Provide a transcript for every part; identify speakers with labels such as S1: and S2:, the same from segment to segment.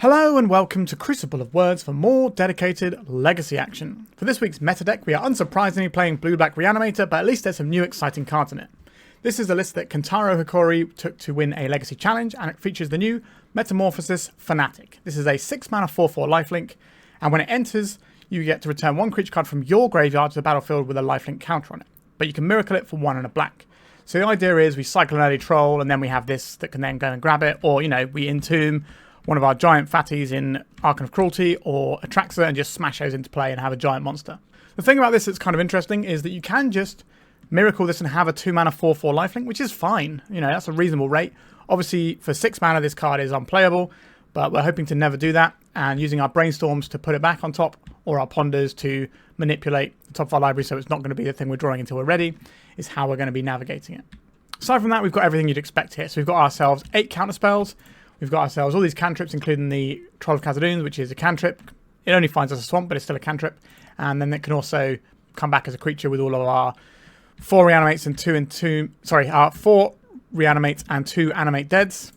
S1: Hello and welcome to Crucible of Words for more dedicated legacy action. For this week's meta deck, we are unsurprisingly playing blue-black Reanimator, but at least there's some new exciting cards in it. This is a list that Kentaro Hikori took to win a legacy challenge, and it features the new Metamorphosis Fanatic. This is a 6-mana 4/4 lifelink, and when it enters, you get to return one creature card from your graveyard to the battlefield with a lifelink counter on it. But you can miracle it for 1 and a black. So the idea is we cycle an early troll, and then we have this that can then go and grab it, or, you know, we entomb one of our giant fatties in Archon of Cruelty or Atraxa and just smash those into play and have a giant monster. The thing about this that's kind of interesting is that you can just miracle this and have a 2-mana 4/4 lifelink, which is fine. You know, that's a reasonable rate. Obviously, for 6 mana, this card is unplayable, but we're hoping to never do that, and using our Brainstorms to put it back on top, or our Ponders to manipulate the top of our library so it's not going to be the thing we're drawing until we're ready, is how we're going to be navigating it. Aside from that, we've got everything you'd expect here. So we've got ourselves 8 counter spells. We've got ourselves all these cantrips, including the Troll of Khazad-dum, which is a cantrip. It only finds us a swamp, but it's still a cantrip. And then it can also come back as a creature with all of our 4 Reanimates and 4 Reanimates and 2 Animate Deads.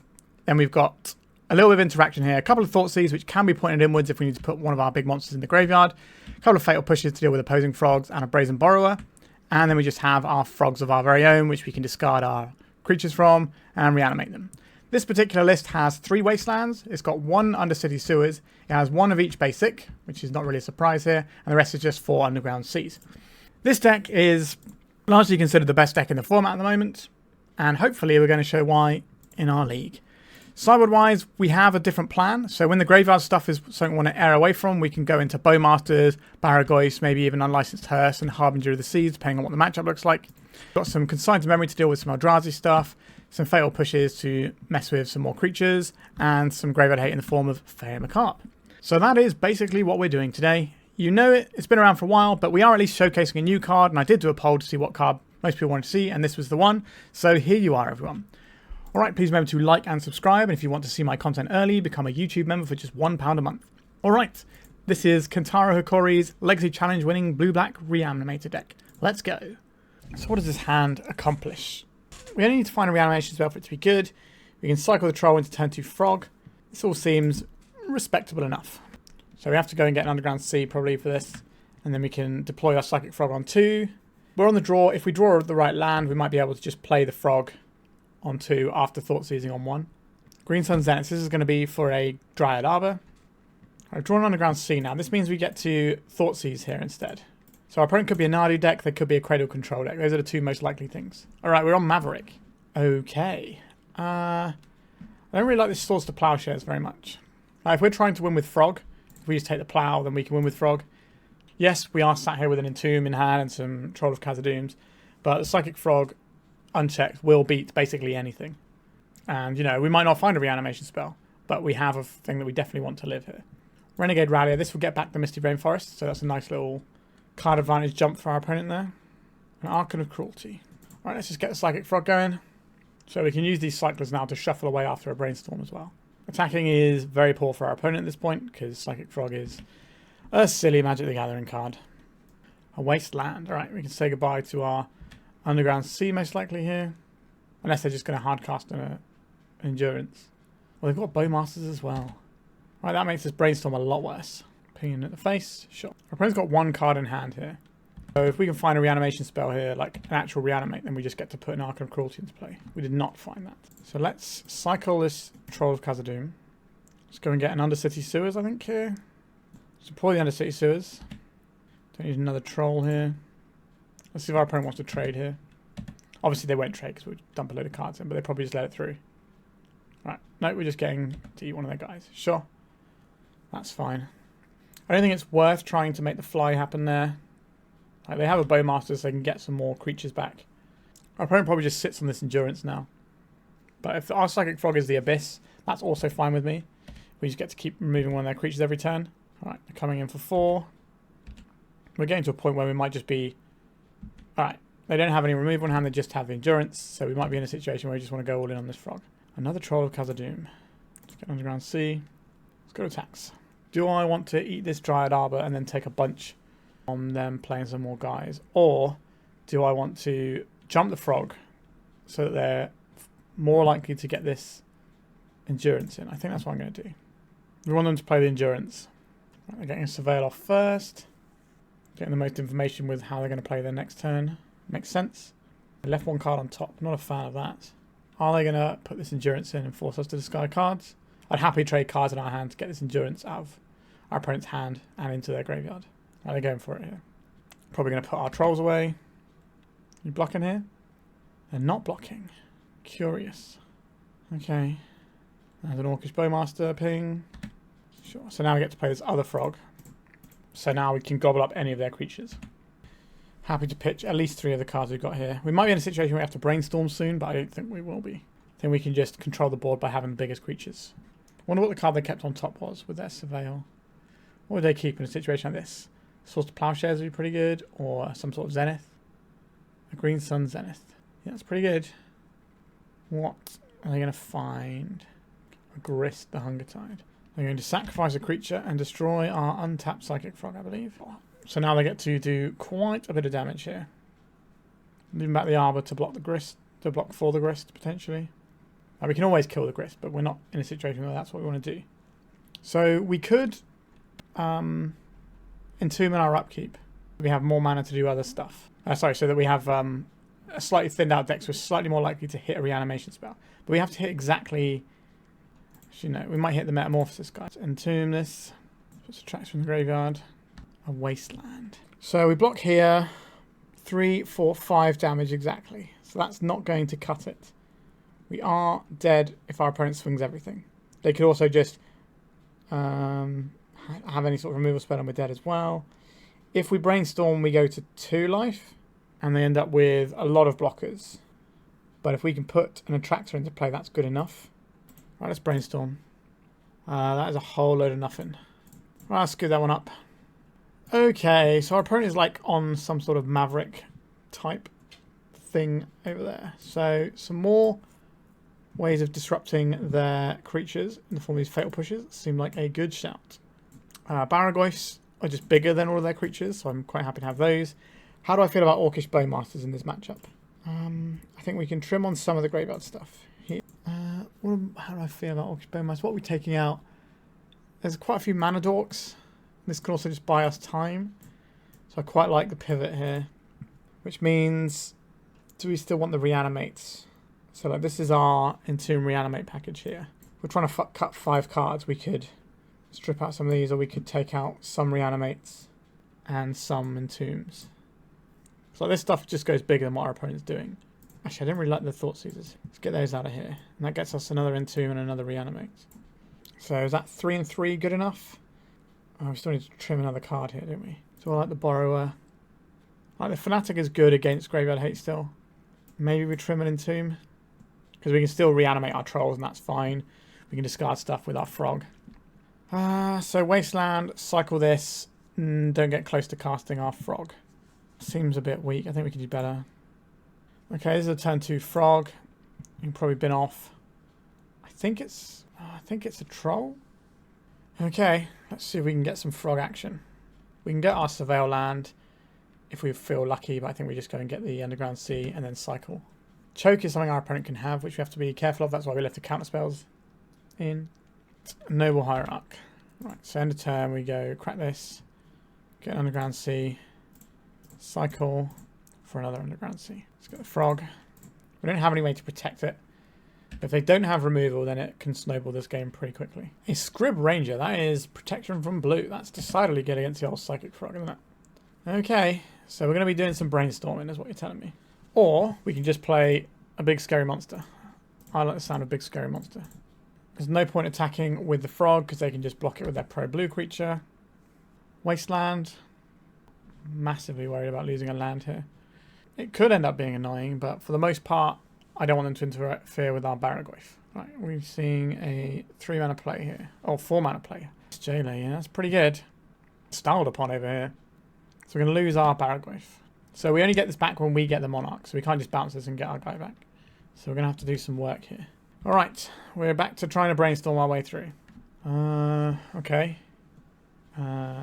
S1: Then we've got a little bit of interaction here. A couple of Thoughtseize, which can be pointed inwards if we need to put one of our big monsters in the graveyard. A couple of Fatal Pushes to deal with opposing frogs and a Brazen Borrower. And then we just have our frogs of our very own, which we can discard our creatures from and reanimate them. This particular list has 3 Wastelands, it's got 1 Undercity Sewers, it has 1 of each basic, which is not really a surprise here, and the rest is just 4 underground seas. This deck is largely considered the best deck in the format at the moment, and hopefully we're going to show why in our league. Sideboard-wise, we have a different plan, so when the graveyard stuff is something we want to err away from, we can go into Bowmasters, Barrowgoyf, maybe even Unlicensed Hearse and Harbinger of the Seas, depending on what the matchup looks like. We've got some Consign to Memory to deal with some Eldrazi stuff, some Fatal Pushes to mess with some more creatures, and some Graveyard Hate in the form of Faerie Macabre. So that is basically what we're doing today. You know it, it's been around for a while, but we are at least showcasing a new card, and I did do a poll to see what card most people wanted to see, and this was the one. So here you are, everyone. Alright, please remember to like and subscribe, and if you want to see my content early, become a YouTube member for just £1 a month. Alright, this is Kentaro Hikori's Legacy Challenge winning blue-black Reanimator deck. Let's go. So what does this hand accomplish? We only need to find a reanimation spell for it to be good. We can cycle the troll into turn 2 frog. This all seems respectable enough. So we have to go and get an underground sea probably for this. And then we can deploy our psychic frog on 2. We're on the draw. If we draw the right land, we might be able to just play the frog on 2 after Thoughtseizing on 1. Green Sun Zenith. This is going to be for a Dryad Arbor. I've drawn an underground sea now. This means we get to Thoughtseize here instead. So our opponent could be a Nadu deck, there could be a Cradle Control deck. Those are the 2 most likely things. Alright, we're on Maverick. Okay. I don't really like this Swords to Plowshares very much. If we're trying to win with Frog, if we just take the Plow, then we can win with Frog. Yes, we are sat here with an Entomb in hand and some Troll of Khazad-dums, but the Psychic Frog, unchecked, will beat basically anything. And, you know, we might not find a reanimation spell, but we have a thing that we definitely want to live here. Renegade Rallier, this will get back the Misty Rainforest, so that's a nice little card advantage jump for our opponent there. An Archon of Cruelty. Alright, let's just get the Psychic Frog going. So we can use these cyclers now to shuffle away after a Brainstorm as well. Attacking is very poor for our opponent at this point, because Psychic Frog is a silly Magic the Gathering card. A Wasteland. Alright, we can say goodbye to our Underground Sea most likely here. Unless they're just going to hardcast an Endurance. Well, they've got Bowmasters as well. Right, that makes this Brainstorm a lot worse. Pinging at the face. Sure. Our opponent's got 1 card in hand here. So if we can find a reanimation spell here, like an actual reanimate, then we just get to put an Archon of Cruelty into play. We did not find that. So let's cycle this Troll of Khazad-dum. Let's go and get an Undercity Sewers, I think, here. Let's deploy the Undercity Sewers. Don't need another troll here. Let's see if our opponent wants to trade here. Obviously they won't trade because we'll dump a load of cards in, but they probably just let it through. Right. No, we're just getting to eat one of their guys. Sure. That's fine. I don't think it's worth trying to make the fly happen there. Like, they have a Bowmaster so they can get some more creatures back. Our opponent probably just sits on this Endurance now. But if our Psychic Frog is the Abyss, that's also fine with me. We just get to keep removing one of their creatures every turn. Alright, they're coming in for 4. We're getting to a point where we might just be... Alright, they don't have any removal in hand, they just have the Endurance. So we might be in a situation where we just want to go all in on this frog. Another Troll of Khazad-dum. Let's get Underground Sea. Let's go to attacks. Do I want to eat this Dryad Arbor and then take a bunch on them playing some more guys? Or do I want to jump the frog so that they're more likely to get this Endurance in? I think that's what I'm going to do. We want them to play the Endurance. Right, they're getting a Surveil off first. Getting the most information with how they're going to play their next turn. Makes sense. They left one card on top. Not a fan of that. Are they going to put this Endurance in and force us to discard cards? I'd happily trade cards in our hand to get this Endurance out of our opponent's hand and into their graveyard. Right, they're going for it here. Probably going to put our Trolls away. You blocking here? They're not blocking. Curious. Okay. There's an Orcish Bowmaster ping. Sure. So now we get to play this other frog. So now we can gobble up any of their creatures. Happy to pitch at least 3 of the cards we've got here. We might be in a situation where we have to brainstorm soon, but I don't think we will be. I think we can just control the board by having biggest creatures. I wonder what the card they kept on top was with their Surveil. What would they keep in a situation like this? Source of Plowshares would be pretty good, or some sort of Zenith. A Green Sun Zenith. Yeah, that's pretty good. What are they going to find? A Grist, the Hunger Tide. They're going to sacrifice a creature and destroy our untapped Psychic Frog, I believe. So now they get to do quite a bit of damage here. Leaving back the Arbor to block the Grist, to block for the Grist, potentially. Now, we can always kill the Grist, but we're not in a situation where that's what we want to do. So we could Entomb in our upkeep. We have more mana to do other stuff. So that we have a slightly thinned out deck, so we're slightly more likely to hit a reanimation spell. But we have to hit exactly... Actually, no, we might hit the Metamorphosis, guys. Entomb this. Puts Atraxa from the graveyard. A Wasteland. So we block here. 3, 4, 5 damage exactly. So that's not going to cut it. We are dead if our opponent swings everything. They could also just have any sort of removal spell and we're dead as well. If we brainstorm, we go to 2 life. And they end up with a lot of blockers. But if we can put an Atraxa into play, that's good enough. Right, let's brainstorm. That is a whole load of nothing. Right, let's scoot that one up. Okay, so our opponent is like on some sort of Maverick type thing over there. So some more ways of disrupting their creatures in the form of these Fatal Pushes seem like a good shout. Barrowgoyfs are just bigger than all of their creatures, so I'm quite happy to have those. How do I feel about Orcish Bowmasters in this matchup? I think we can trim on some of the graveyard stuff here. How do I feel about Orcish Bowmasters? What are we taking out? There's quite a few mana dorks. This can also just buy us time. So I quite like the pivot here. Which means, do we still want the Reanimates? So like this is our Entomb Reanimate package here. If we're trying to cut 5 cards, we could strip out some of these, or we could take out some Reanimates and some Entombs. So this stuff just goes bigger than what our opponent's doing. Actually, I didn't really like the Thoughtseizes. Let's get those out of here. And that gets us another Entomb and another Reanimate. So is that 3 and 3 good enough? Oh, we still need to trim another card here, don't we? So I like the Borrower. Like the Fanatic is good against Graveyard Hate still. Maybe we trim an Entomb. Because we can still reanimate our Trolls and that's fine. We can discard stuff with our Frog. So Wasteland, cycle this. Don't get close to casting our Frog. Seems a bit weak. I think we can do better. Okay, this is a turn 2 Frog. You can probably bin off. I think it's a Troll. Okay, let's see if we can get some Frog action. We can get our Surveil land if we feel lucky, but I think we just go and get the Underground Sea and then cycle. Choke is something our opponent can have, which we have to be careful of. That's why we left the counter spells in. Noble Hierarch. Right, so end of turn we go crack this, get an Underground Sea. Cycle for another Underground Sea. Let's get the Frog. We don't have any way to protect it. If they don't have removal, then it can snowball this game pretty quickly. A Scrib Ranger. That is protection from blue. That's decidedly good against the old Psychic Frog, isn't it? Okay, so we're going to be doing some brainstorming, is what you're telling me. Or we can just play a big scary monster. I like the sound of big scary monster. There's no point attacking with the Frog because they can just block it with their pro-blue creature. Wasteland. Massively worried about losing a land here. It could end up being annoying, but for the most part, I don't want them to interfere with our Barrowgoyf. Right, we're seeing a 3 mana play here. Oh, 4 mana play. It's Jayla, yeah, that's pretty good. Styled upon over here. So we're going to lose our Barrowgoyf. So we only get this back when we get the Monarch, so we can't just bounce this and get our guy back. So we're going to have to do some work here. Alright, we're back to trying to brainstorm our way through. Okay.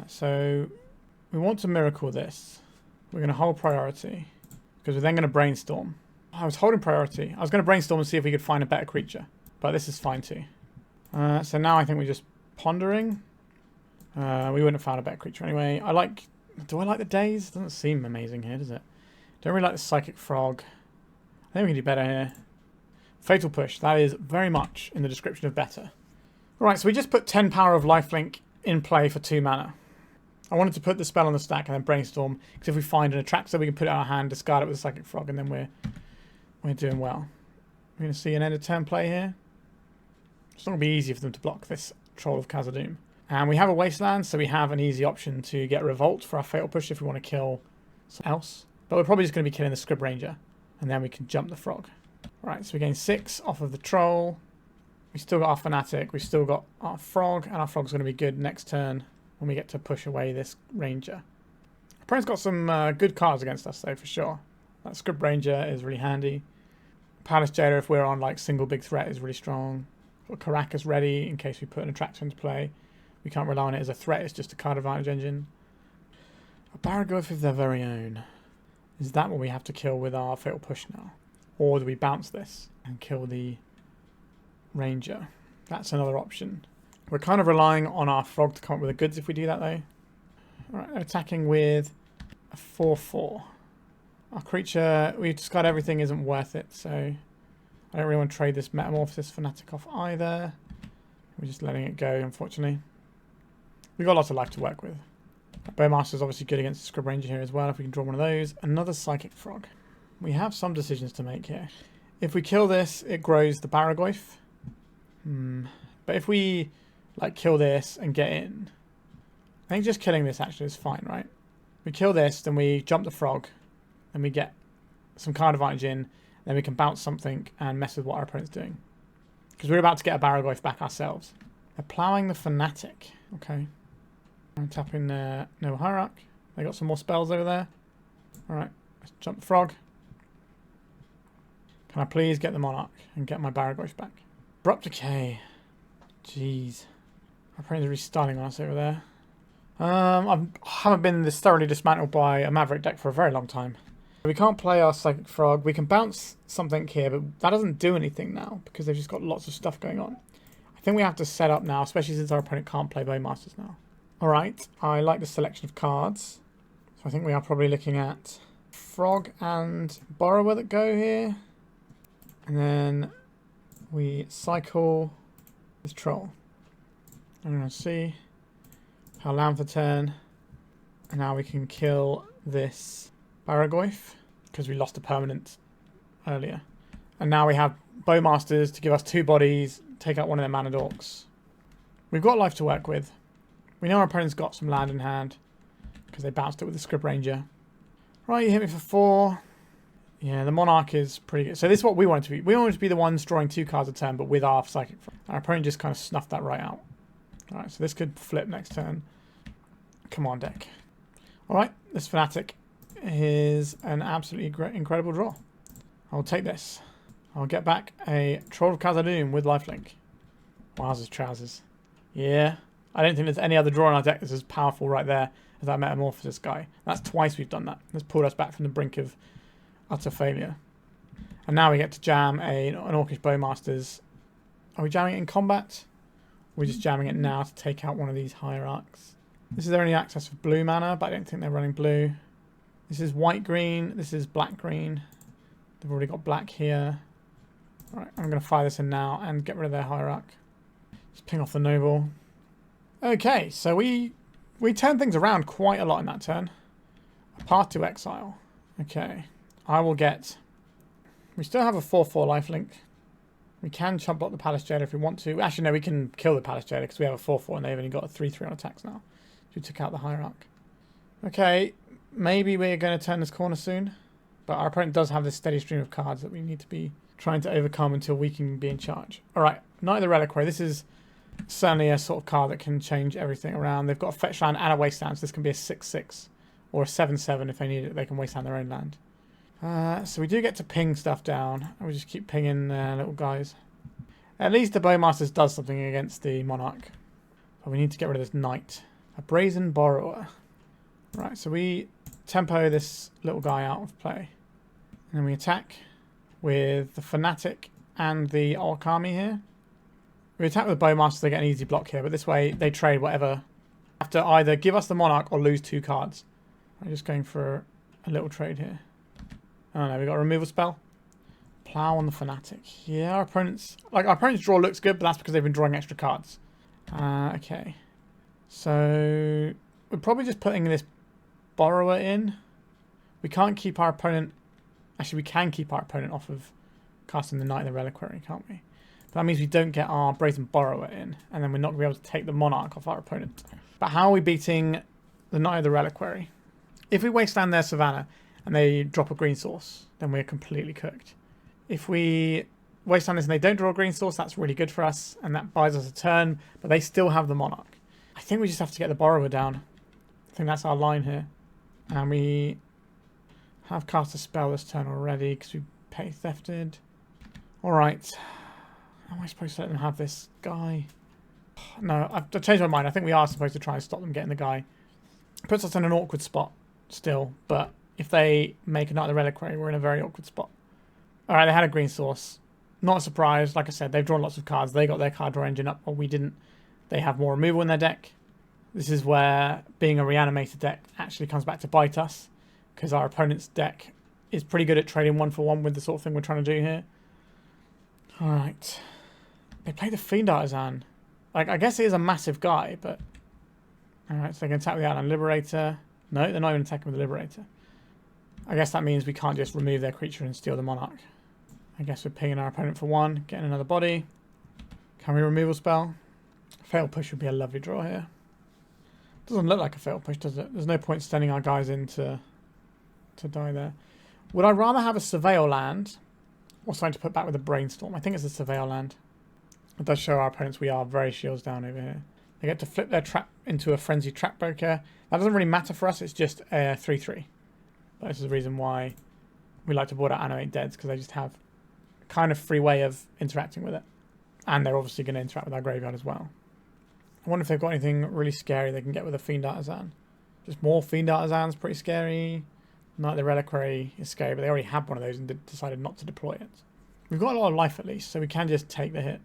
S1: So we want to miracle this. We're going to hold priority, because we're then going to brainstorm. I was holding priority. I was going to brainstorm and see if we could find a better creature, but this is fine too. So now I think we just Pondering. We wouldn't have found a better creature anyway. Do I like the Daze? Doesn't seem amazing here, does it? Don't really like the Psychic Frog. I think we can do better here. Fatal Push. That is very much in the description of better. Alright, so we just put 10 power of lifelink in play for 2 mana. I wanted to put the spell on the stack and then Brainstorm, because if we find an Atraxa, we can put it in our hand, discard it with a Psychic Frog, and then we're doing well. We're going to see an end of turn play here. It's not going to be easy for them to block this Troll of Khazad-dum. And we have a Wasteland, so we have an easy option to get Revolt for our Fatal Push if we want to kill something else. But we're probably just going to be killing the Scrib Ranger, and then we can jump the Frog. Alright, so we gain 6 off of the Troll. We still got our Fanatic, we still got our Frog, and our Frog's going to be good next turn when we get to push away this Ranger. Our opponent's got some good cards against us though, for sure. That Scrib Ranger is really handy. Palace Jailer, if we're on like single big threat, is really strong. Got Caracas ready in case we put an Atraxa into play. We can't rely on it as a threat, it's just a card advantage engine. A Barrowgoyf of their very own. Is that what we have to kill with our Fatal Push now? Or do we bounce this and kill the Ranger? That's another option. We're kind of relying on our Frog to come up with the goods if we do that though. Alright, attacking with a 4/4. Our creature, we discard everything, isn't worth it, so I don't really want to trade this Metamorphosis Fanatic off either. We're just letting it go, unfortunately. We've got lots of life to work with. Bowmaster is obviously good against the Scrib Ranger here as well, if we can draw one of those. Another Psychic Frog. We have some decisions to make here. If we kill this, it grows the Barrowgoyf. But if we like kill this and get in, I think just killing this actually is fine, right? We kill this, then we jump the Frog, then we get some card advantage in, then we can bounce something and mess with what our opponent's doing. Because we're about to get a Barrowgoyf back ourselves. They're ploughing the Fanatic. Okay. I'm tapping No Hierarch. They got some more spells over there. Alright, let's jump the Frog. Can I please get the Monarch and get my Barrowgoyf back? Abrupt Decay. Jeez. Our opponent's really starting on us over there. I haven't been this thoroughly dismantled by a Maverick deck for a very long time. We can't play our Psychic Frog. We can bounce something here, but that doesn't do anything now because they've just got lots of stuff going on. I think we have to set up now, especially since our opponent can't play Bowmasters now. Alright, I like the selection of cards. So I think we are probably looking at Frog and Borrower that go here. And then we cycle with Troll. I'm going to see our land for turn. And now we can kill this Barrowgoyf because we lost a permanent earlier. And now we have Bowmasters to give us 2 bodies, take out one of their mana dorks. We've got life to work with. We know our opponent's got some land in hand because they bounced it with the Scrib Ranger. Right, you hit me for 4. Yeah, the Monarch is pretty good. So this is what we want it to be. We want it to be the ones drawing 2 cards a turn, but with our Psychic. Our opponent just kind of snuffed that right out. Alright, so this could flip next turn. Come on, deck. Alright, this Fanatic is an absolutely incredible draw. I'll take this. I'll get back a Troll of Khazad-dum with lifelink. Wowzers trousers. Yeah. I don't think there's any other draw in our deck that's as powerful right there as that Metamorphosis guy. That's twice we've done that. That's pulled us back from the brink of utter failure. And now we get to jam an Orcish Bowmasters. Are we jamming it in combat? Or are we just jamming it now to take out one of these Hierarchs? This is their only access for blue mana, but I don't think they're running blue. This is white-green. This is black-green. They've already got black here. Alright, I'm going to fire this in now and get rid of their Hierarch. Just ping off the Noble. Okay, so we turned things around quite a lot in that turn. A path to exile. Okay, I will get... We still have a 4/4 lifelink. We can chump block the Palace Jailer if we want to. Actually, no, we can kill the Palace Jailer because we have a 4/4 and they've only got a 3/3 on attacks now. So we took out the Hierarch. Okay, maybe we're going to turn this corner soon. But our opponent does have this steady stream of cards that we need to be trying to overcome until we can be in charge. Alright, Knight of the Reliquary. This is certainly a sort of card that can change everything around. They've got a fetch land and a wasteland, so this can be a 6/6 or a 7/7 if they need it. They can wasteland their own land. So we do get to ping stuff down, and we just keep pinging little guys. At least the Bowmasters does something against the Monarch. But we need to get rid of this Knight. A Brazen Borrower. Right, so we tempo this little guy out of play. And then we attack with the Fanatic and the Orc Army here. we attack with the Bowmasters, they get an easy block here, but this way they trade whatever. Have to either give us the Monarch or lose 2 cards. I'm just going for a little trade here. Oh no, we got a removal spell. Plow on the Fanatic. Yeah, our opponent's draw looks good, but that's because they've been drawing extra cards. Okay. So we're probably just putting this Borrower in. We can't keep our opponent... Actually, we can keep our opponent off of casting the Knight of the Reliquary, can't we? But that means we don't get our Brazen Borrower in, and then we're not going to be able to take the Monarch off our opponent. But how are we beating the Knight of the Reliquary? If we Wasteland their Savannah and they drop a green source, then we're completely cooked. If we Wasteland this and they don't draw a green source, that's really good for us, and that buys us a turn, but they still have the Monarch. I think we just have to get the Borrower down. I think that's our line here. And we have cast a spell this turn already because we pay thefted. Alright. How am I supposed to let them have this guy? No, I've changed my mind. I think we are supposed to try and stop them getting the guy. Puts us in an awkward spot still, but if they make a Knight of the Reliquary, we're in a very awkward spot. Alright, they had a green source. Not a surprise. Like I said, they've drawn lots of cards. They got their card draw engine up, or we didn't. They have more removal in their deck. This is where being a Reanimator deck actually comes back to bite us, because our opponent's deck is pretty good at trading 1-for-1 with the sort of thing we're trying to do here. Alright. They play the Fiend Artisan. Like, I guess it is a massive guy, but... Alright, so they can attack with the Outland Liberator. No, they're not even attacking with the Liberator. I guess that means we can't just remove their creature and steal the Monarch. I guess we're pinging our opponent for 1, getting another body. Can we removal spell? Fatal Push would be a lovely draw here. Doesn't look like a Fatal Push, does it? There's no point sending our guys in to die there. Would I rather have a Surveil land or something to put back with a Brainstorm? I think it's a Surveil land. It does show our opponents we are very shields down over here. They get to flip their trap into a Frenzied Trap Breaker. That doesn't really matter for us, it's just a 3-3. But this is the reason why we like to board out Animate Deads, because they just have a kind of free way of interacting with it. And they're obviously going to interact with our graveyard as well. I wonder if they've got anything really scary they can get with a Fiend Artisan. Just more Fiend Artisans, pretty scary. Knight of the Reliquary is scary, but they already had one of those and decided not to deploy it. We've got a lot of life at least, so we can just take the hit.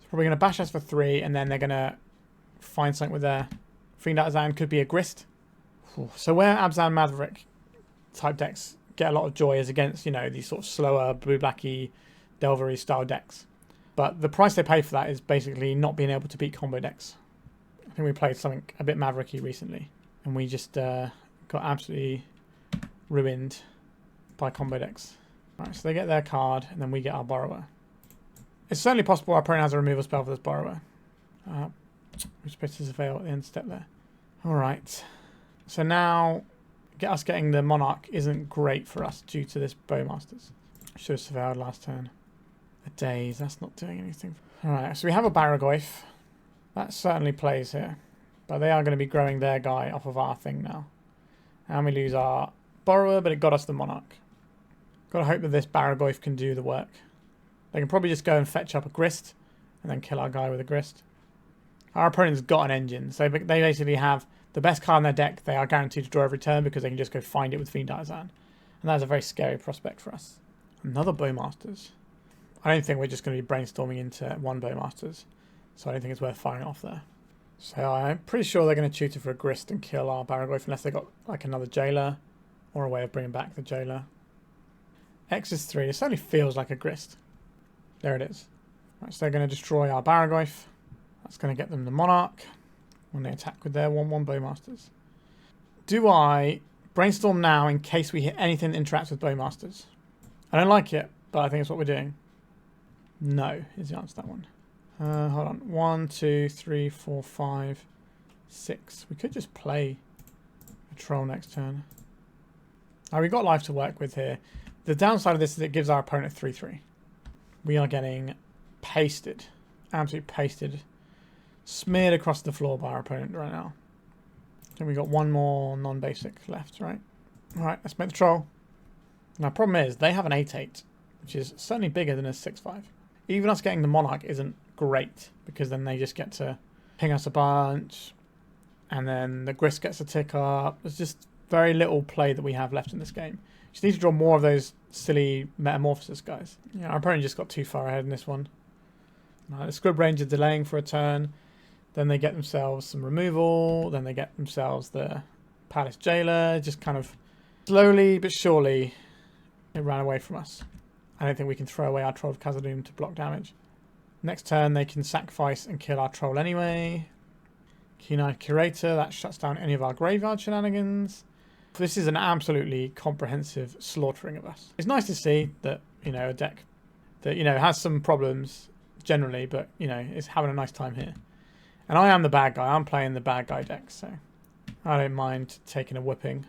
S1: So probably going to bash us for 3, and then they're going to find something with their Fiend Artisan. Could be a Grist. So where Abzan Maverick type decks get a lot of joy is against, you know, these sort of slower, blue-blacky, Delvery style decks. But the price they pay for that is basically not being able to beat combo decks. I think we played something a bit Mavericky recently, and we just got absolutely ruined by combo decks. Right, so they get their card, and then we get our Borrower. It's certainly possible our opponent has a removal spell for this Borrower. We're supposed to surveil at the end step there. Alright. So now, getting the Monarch isn't great for us due to this Bowmasters. Should have surveilled last turn. A Daze, that's not doing anything. Alright, so we have a Barrowgoyf. That certainly plays here. But they are going to be growing their guy off of our thing now. And we lose our Borrower, but it got us the Monarch. Got to hope that this Barrowgoyf can do the work. They can probably just go and fetch up a Grist, and then kill our guy with a Grist. Our opponent's got an engine, so they basically have the best card in their deck. They are guaranteed to draw every turn because they can just go find it with Fiend Artisan. And that's a very scary prospect for us. Another Bowmasters. I don't think we're just going to be brainstorming into one Bowmasters, so I don't think it's worth firing off there. So I'm pretty sure they're going to tutor for a Grist and kill our Barrowgoyf unless they got like another Jailer or a way of bringing back the Jailer. X is 3. It certainly feels like a Grist. There it is. Right, so they're going to destroy our Barrowgoyf. That's going to get them the Monarch when they attack with their 1-1 Bowmasters. Do I Brainstorm now in case we hit anything that interacts with Bowmasters? I don't like it, but I think it's what we're doing. No, is the answer to that one. Hold on. 1, 2, 3, 4, 5, 6. We could just play a Troll next turn. Now, we've got life to work with here. The downside of this is it gives our opponent 3-3. We are getting pasted. Absolutely pasted. Smeared across the floor by our opponent right now. Then we got one more non-basic left, right? Alright, let's make the Troll. Now, problem is, they have an 8-8, which is certainly bigger than a 6-5. Even us getting the Monarch isn't great, because then they just get to ping us a bunch, and then the Grist gets a tick up. There's just very little play that we have left in this game. Just need to draw more of those silly Metamorphosis guys. Yeah, our opponent just got too far ahead in this one. The Squib Ranger delaying for a turn. Then they get themselves some removal. Then they get themselves the Palace Jailer. Just kind of slowly but surely it ran away from us. I don't think we can throw away our Troll of Khazad-dum to block damage. Next turn they can sacrifice and kill our troll anyway. Keen-Eyed Curator, that shuts down any of our graveyard shenanigans. This is an absolutely comprehensive slaughtering of us. It's nice to see that, you know, a deck that, you know, has some problems generally, but, you know, is having a nice time here. And I am the bad guy. I'm playing the bad guy deck, so I don't mind taking a whipping.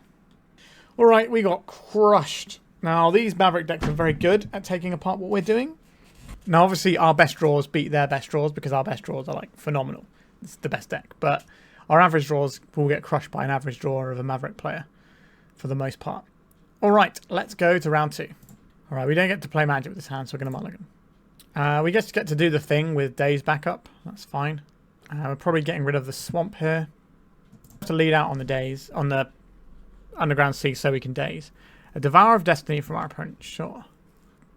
S1: Alright, we got crushed. Now, these Maverick decks are very good at taking apart what we're doing. Now, obviously, our best draws beat their best draws because our best draws are, like, phenomenal. It's the best deck. But our average draws will get crushed by an average draw of a Maverick player for the most part. Alright, let's go to round 2. Alright, we don't get to play Magic with this hand, so we're going to mulligan. We just get to do the thing with Daze backup. That's fine. We're probably getting rid of the Swamp here. To lead out on the Daze, on the Underground Sea so we can Daze. A Devourer of Destiny from our opponent, sure.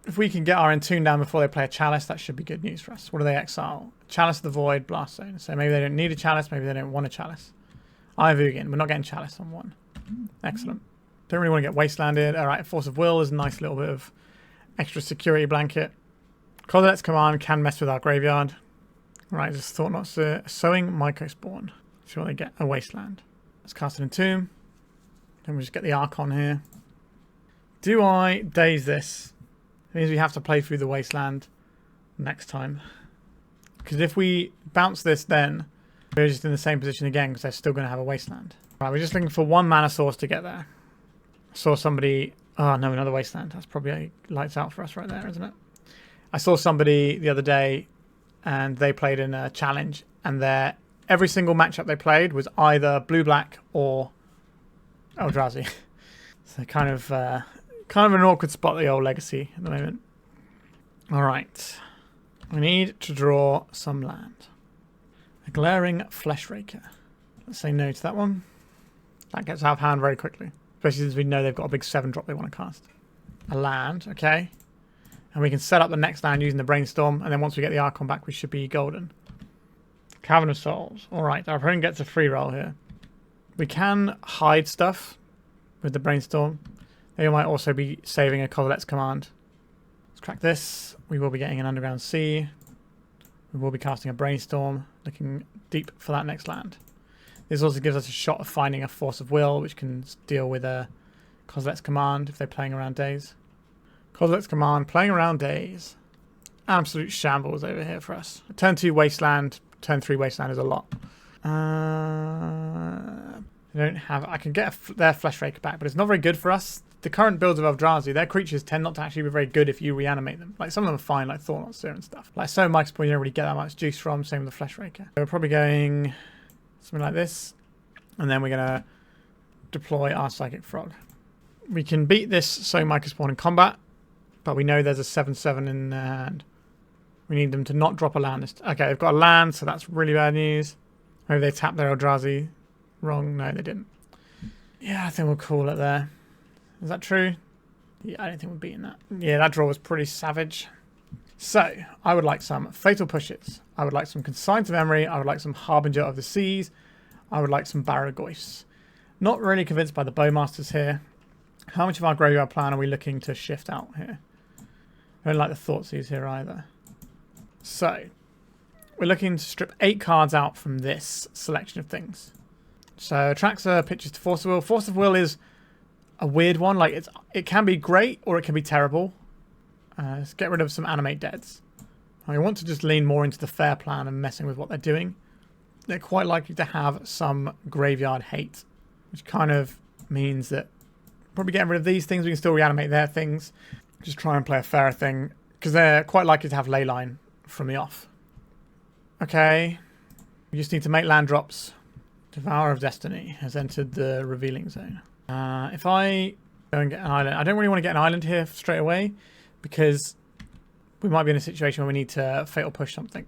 S1: If we can get our Entomb down before they play a Chalice, that should be good news for us. What do they exile? Chalice of the Void, Blast Zone. So maybe they don't need a Chalice, maybe they don't want a Chalice. Ivugin, we're not getting Chalice on 1. Excellent. Don't really want to get Wastelanded. Alright, Force of Will is a nice little bit of extra security blanket. Khazad-dum's Command can mess with our graveyard. Right, just thought not so. Sowing Mycospawn. See what they get. A Wasteland. Let's cast an Entomb. Then we just get the Archon here. Do I Daze this? It means we have to play through the Wasteland next time. Because if we bounce this then, we're just in the same position again because they're still going to have a Wasteland. Right, we're just looking for 1 mana source to get there. I saw somebody... Oh, no, another Wasteland. That's probably lights out for us right there, isn't it? I saw somebody the other day and they played in a challenge and every single matchup they played was either blue-black or Eldrazi. So kind of an awkward spot, the old Legacy at the moment. Alright. We need to draw some land. A Glaring Fleshraker. Let's say no to that one. That gets out of hand very quickly. Especially since we know they've got a big 7-drop they want to cast. A land, okay. And we can set up the next land using the Brainstorm, and then once we get the Archon back, we should be golden. Cavern of Souls. Alright, our opponent gets a free roll here. We can hide stuff with the Brainstorm. They might also be saving a Khazad-dum's Command. Let's crack this. We will be getting an Underground Sea. We will be casting a Brainstorm, looking deep for that next land. This also gives us a shot of finding a Force of Will, which can deal with a Khazad-dum's Command if they're playing around Daze. Khazad-dum's Command, playing around Daze. Absolute shambles over here for us. Turn 2 Wasteland, turn 3 Wasteland is a lot. I don't have... I can get their Fleshraker back, but it's not very good for us. The current builds of Eldrazi, their creatures tend not to actually be very good if you reanimate them. Like, some of them are fine, like Thought-Seer and stuff. Like, so Mycospawn, you don't really get that much juice from, same with the Fleshraker. So we're probably going something like this, and then we're going to deploy our Psychic Frog. We can beat this So Mycospawn in combat, but we know there's a 7/7 in their hand. We need them to not drop a land. Okay, they've got a land, so that's really bad news. Maybe they tapped their Eldrazi wrong. No, they didn't. Yeah, I think we'll call it there. Is that true? Yeah, I don't think we're beating that. Yeah, that draw was pretty savage. So, I would like some Fatal Pushes. I would like some Consign to Memory. I would like some Harbinger of the Seas. I would like some Barrowgoyfs. Not really convinced by the Bowmasters here. How much of our graveyard plan are we looking to shift out here? I don't like the Thoughtseize here either. So, we're looking to strip 8 cards out from this selection of things. So, Atraxa pitches to Force of Will. Force of Will is a weird one. Like, it can be great or it can be terrible. Let's get rid of some Animate Deads. I want to just lean more into the fair plan and messing with what they're doing. They're quite likely to have some graveyard hate, which kind of means that probably getting rid of these things, we can still reanimate their things. Just try and play a fairer thing, because they're quite likely to have Leyline from the off. Okay, we just need to make land drops. Devourer of Destiny has entered the revealing zone. If I go and get an island, I don't really want to get an island here straight away, because we might be in a situation where we need to fatal push something.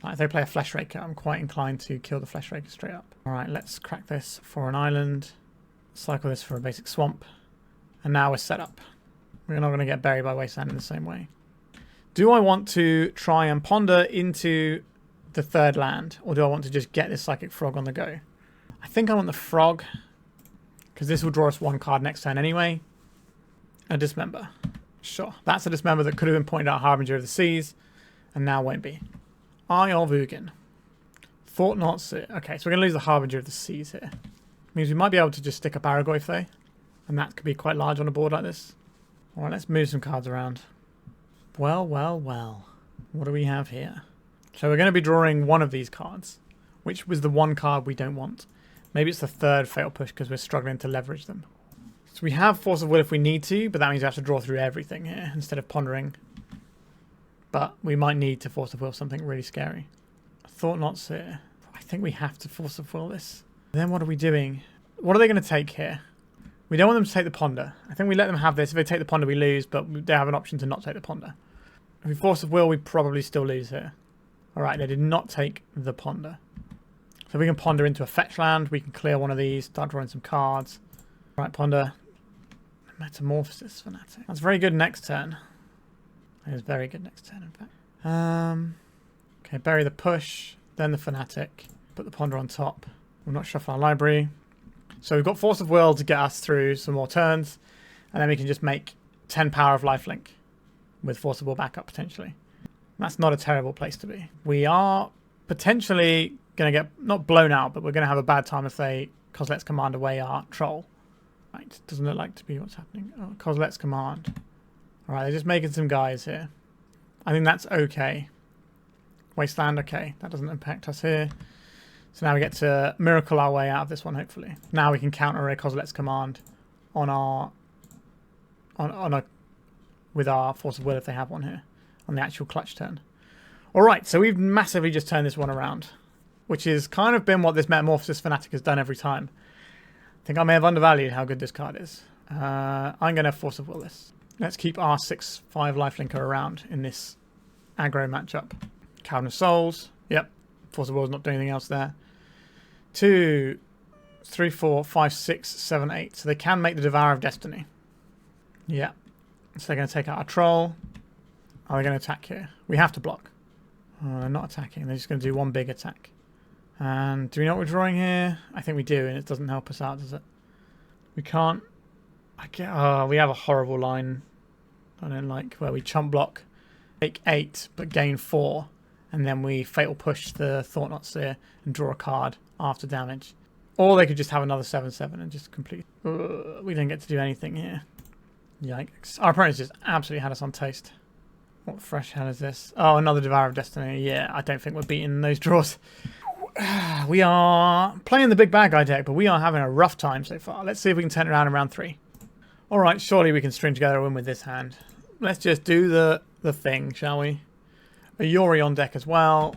S1: Like if they play a Fleshraker, I'm quite inclined to kill the Fleshraker straight up. Alright, let's crack this for an island. Cycle this for a basic swamp. And now we're set up. We're not going to get buried by Wasteland in the same way. Do I want to try and ponder into the third land, or do I want to just get this Psychic Frog on the go? I think I want the Frog, because this will draw us 1 card next turn anyway. A Dismember. Sure. That's a Dismember that could have been pointed out Harbinger of the Seas, and now won't be. Eye of Ugin. Thoughtseize. Okay, so we're going to lose the Harbinger of the Seas here. Means we might be able to just stick a Barrowgoyf though, and that could be quite large on a board like this. Alright, let's move some cards around. Well, well, well. What do we have here? So we're going to be drawing one of these cards, which was the one card we don't want. Maybe it's the third Fatal Push because we're struggling to leverage them. So we have Force of Will if we need to, but that means we have to draw through everything here instead of pondering. But we might need to Force of Will something really scary. Thoughtseize. I think we have to Force of Will this. Then what are we doing? What are they going to take here? We don't want them to take the Ponder. I think we let them have this. If they take the Ponder, we lose, but they have an option to not take the Ponder. If we Force of Will, we probably still lose here. Alright, they did not take the Ponder. So we can Ponder into a fetch land. We can clear one of these, start drawing some cards. Right, Ponder. Metamorphosis Fanatic. That's very good next turn. It is very good next turn, in fact. Okay, bury the push, then the Fanatic. Put the Ponder on top. We'll not shuffle our library. So we've got Force of Will to get us through some more turns. And then we can just make 10 power of lifelink with Force of Will backup, potentially. That's not a terrible place to be. We are potentially going to get, not blown out, but we're going to have a bad time if they Kozilek's Command away our Troll. Right, doesn't look like to be what's happening. Oh, Kozilek's Command. Alright, they're just making some guys here. I think that's okay. Wasteland, okay. That doesn't impact us here. So now we get to miracle our way out of this one, hopefully. Now we can counter a Kozilek's Command on our with our Force of Will if they have one here on the actual clutch turn. Alright, so we've massively just turned this one around, which has kind of been what this Metamorphosis Fanatic has done every time. I think I may have undervalued how good this card is. I'm going to Force of Will this. Let's keep our 6/5 lifelinker around in this aggro matchup. Cavern of Souls. Yep. Force of Will is not doing anything else there. 2, 3, 4, 5, 6, 7, 8. So they can make the Devourer of Destiny. Yeah. So they're going to take out our Troll. Are they going to attack here? We have to block. Oh, they're not attacking. They're just going to do one big attack. And do we know what we're drawing here? I think we do, and it doesn't help us out, does it? We can't. We have a horrible line. I don't like where we chump block, take 8, but gain 4, and then we Fatal Push the Thoughtseize and draw a card after damage. Or they could just have another 7/7 and just complete. We didn't get to do anything here. Yikes. Our opponents just absolutely had us on toast. What fresh hell is this? Oh, another Devourer of Destiny. Yeah, I don't think we're beating those draws. We are playing the big bad guy deck, but we are having a rough time so far. Let's see if we can turn it around in round 3. Alright, surely we can string together a win with this hand. Let's just do the thing, shall we? A Yori on deck as well.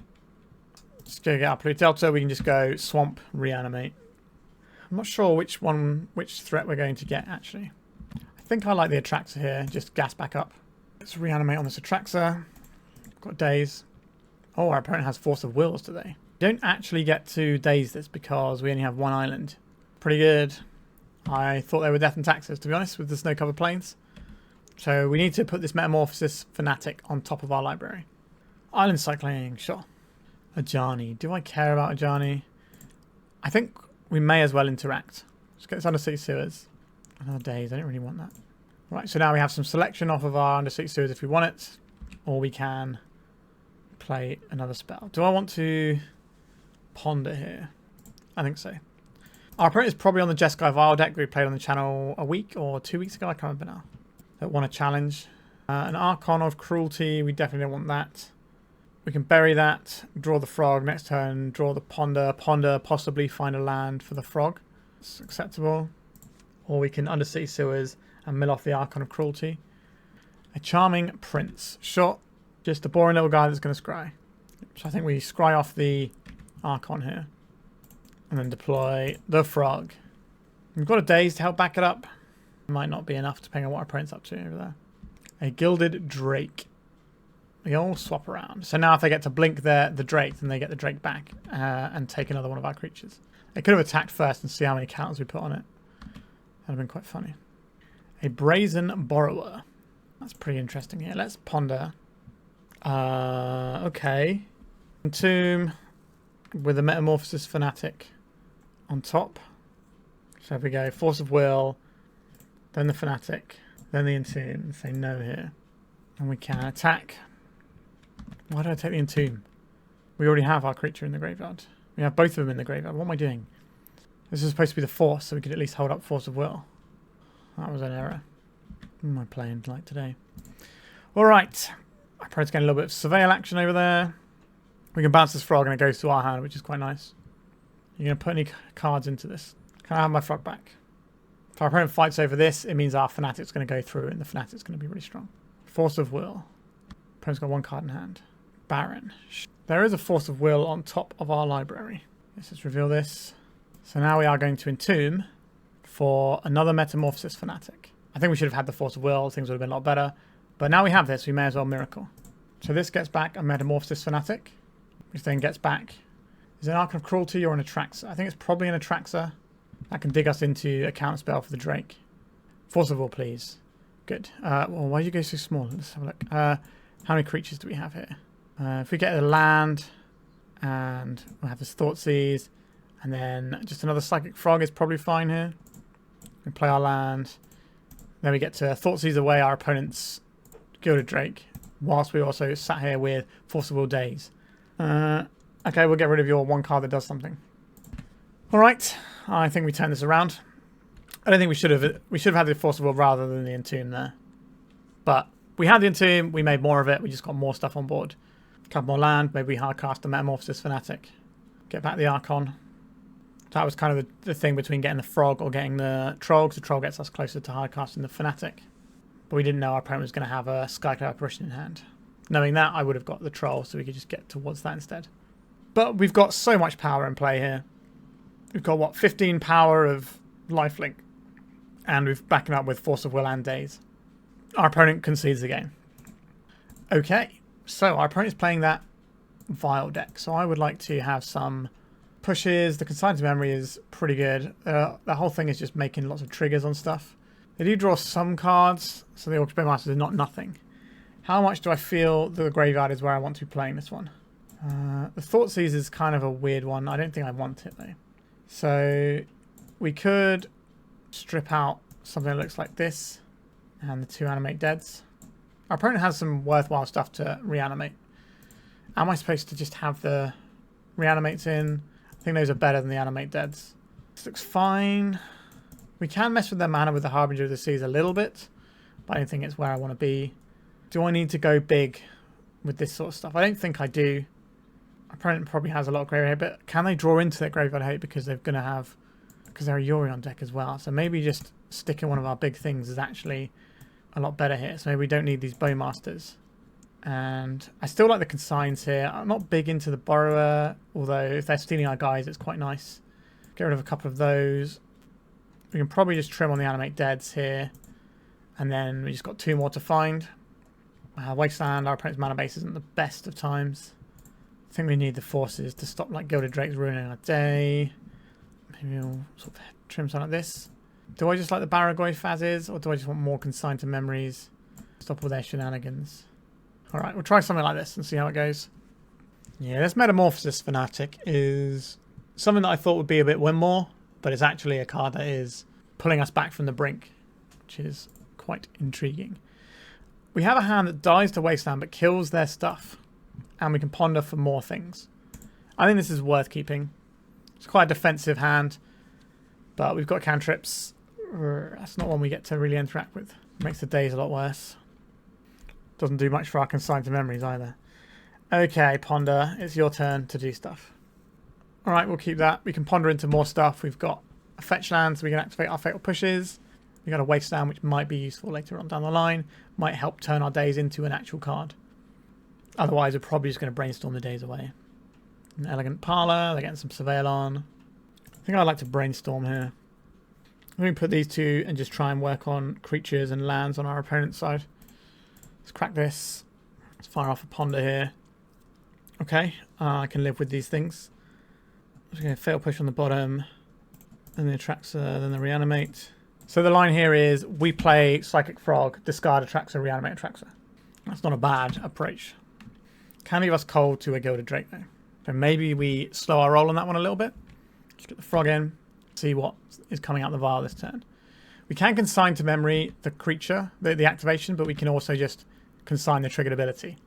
S1: Just go get our Polluted Delta. We can just go Swamp, Reanimate. I'm not sure which threat we're going to get, actually. I think I like the Atraxa here. Just gas back up. Let's Reanimate on this Atraxa. Got Daze. Oh, our opponent has Force of Wills today. We don't actually get to Daze this because we only have one island. Pretty good. I thought they were Death and Taxes, to be honest, with the snow-covered plains. So we need to put this Metamorphosis Fanatic on top of our library. Island cycling, sure. Ajani. Do I care about Ajani? I think we may as well interact. Let's get this Undercity Sewers. Another Daze. I don't really want that. Right, so now we have some selection off of our Undercity Sewers if we want it. Or we can play another spell. Do I want to ponder here? I think so. Our opponent is probably on the Jeskai Vile deck we played on the channel a week or 2 weeks ago. I can't remember now. That won a challenge. An Archon of Cruelty. We definitely don't want that. We can bury that. Draw the frog. Next turn, draw the ponder. Ponder, possibly find a land for the frog. It's acceptable. Or we can Undercity Sewers and mill off the Archon of Cruelty. A Charming Prince. Sure. Just a boring little guy that's going to scry. So I think we scry off the Archon here. And then deploy the frog. We've got a Daze to help back it up. Might not be enough depending on what our opponent's up to over there. A Gilded Drake. We all swap around. So now if they get to blink the Drake, then they get the Drake back and take another one of our creatures. They could have attacked first and see how many counters we put on it. That would have been quite funny. A Brazen Borrower. That's pretty interesting here. Let's ponder. Okay. Entomb with a Metamorphosis Fanatic on top. So if we go Force of Will, then the Fanatic, then the Entomb, and say no here. And we can attack. Why did I take the Entomb? We already have our creature in the graveyard. We have both of them in the graveyard. What am I doing? This is supposed to be the Force, so we could at least hold up Force of Will. That was an error. What am I playing like today? Alright. Our opponent's getting a little bit of surveil action over there. We can bounce this frog and it goes to our hand, which is quite nice. You're going to put any cards into this? Can I have my frog back? If our opponent fights over this, it means our Fanatic's going to go through and the Fanatic's going to be really strong. Force of Will. Opponent's got one card in hand. Baron. There is a Force of Will on top of our library. Let's just reveal this. So now we are going to Entomb for another Metamorphosis Fanatic. I think we should have had the Force of Will. Things would have been a lot better. But now we have this, we may as well miracle. So this gets back a Metamorphosis Fanatic, which then gets back... Is it an Archon of Cruelty or an Atraxa? I think it's probably an Atraxa. That can dig us into a counterspell for the Drake. Force of Will, please. Good. Well, why do you go so small? Let's have a look. How many creatures do we have here? If we get a land, and we'll have this Thoughtseize, and then just another Psychic Frog is probably fine here. We play our land. Then we get to Thoughtseize away our opponent's Gilded Drake, whilst we also sat here with Force of Will Daze. Okay, we'll get rid of your one card that does something. Alright, I think we turn this around. I don't think we should have had the Force of Will rather than the Entomb there. But we had the Entomb, we made more of it, we just got more stuff on board. A couple more land, maybe we hardcast the Metamorphosis Fanatic. Get back the Archon. That was kind of the thing between getting the Frog or getting the Troll, because the Troll gets us closer to hardcasting the Fanatic. But we didn't know our opponent was going to have a Skyclad Apparition in hand. Knowing that, I would have got the Troll, so we could just get towards that instead. But we've got so much power in play here. We've got, what, 15 power of lifelink. And we've backing up with Force of Will and Daze. Our opponent concedes the game. Okay, so our opponent is playing that Vile deck. So I would like to have some pushes. The Consign to Memory is pretty good. The whole thing is just making lots of triggers on stuff. They do draw some cards, so the Orcish Bowmasters is not nothing. How much do I feel the graveyard is where I want to be playing this one? The Thoughtseize is kind of a weird one. I don't think I want it though. So we could strip out something that looks like this and the two Animate Deads. Our opponent has some worthwhile stuff to reanimate. Am I supposed to just have the reanimates in? I think those are better than the Animate Deads. This looks fine. We can mess with their mana with the Harbinger of the Seas a little bit, but I don't think it's where I want to be. Do I need to go big with this sort of stuff? I don't think I do. Our opponent probably has a lot of graveyard hate, but can they draw into their graveyard hate because they're going to have... Because they're a Yorion deck as well. So maybe just sticking one of our big things is actually a lot better here. So maybe we don't need these Bowmasters. And I still like the Consigns here. I'm not big into the Borrower, although if they're stealing our guys, it's quite nice. Get rid of a couple of those. We can probably just trim on the Animate Deads here. And then we just got two more to find. Wasteland, our opponent's mana base isn't the best of times. I think we need the forces to stop like Gilded Drakes ruining our day. Maybe we'll sort of trim something like this. Do I just like the Barrowgoyf as is, or do I just want more Consigned to Memories? Stop all their shenanigans. Alright, we'll try something like this and see how it goes. Yeah, this Metamorphosis Fanatic is something that I thought would be a bit win more, but it's actually a card that is pulling us back from the brink, which is quite intriguing. We have a hand that dies to Wasteland but kills their stuff, and we can ponder for more things. I think this is worth keeping. It's quite a defensive hand, but we've got cantrips. That's not one we get to really interact with. Makes the days a lot worse. Doesn't do much for our Consigned to Memories either. Okay, Ponder, it's your turn to do stuff. Alright, we'll keep that. We can ponder into more stuff. We've got a fetch land, so we can activate our Fatal Pushes. We've got a Wasteland, which might be useful later on down the line. Might help turn our Days into an actual card. Otherwise, we're probably just going to Brainstorm the Days away. An Elegant Parlor, they're getting some Surveil on. I think I'd like to Brainstorm here. I'm going to put these two and just try and work on creatures and lands on our opponent's side. Let's crack this. Let's fire off a Ponder here. Okay, I can live with these things. I'm just going to Fatal Push on the bottom. Then the Atraxa, then the Reanimate. So the line here is, we play Psychic Frog, discard Atraxa, Reanimate Atraxa. That's not a bad approach. Can leave us cold to a Gilded Drake though. So maybe we slow our roll on that one a little bit. Just get the frog in. See what is coming out the vial this turn. We can consign to memory the creature, the activation, but we can also just consign the triggered ability.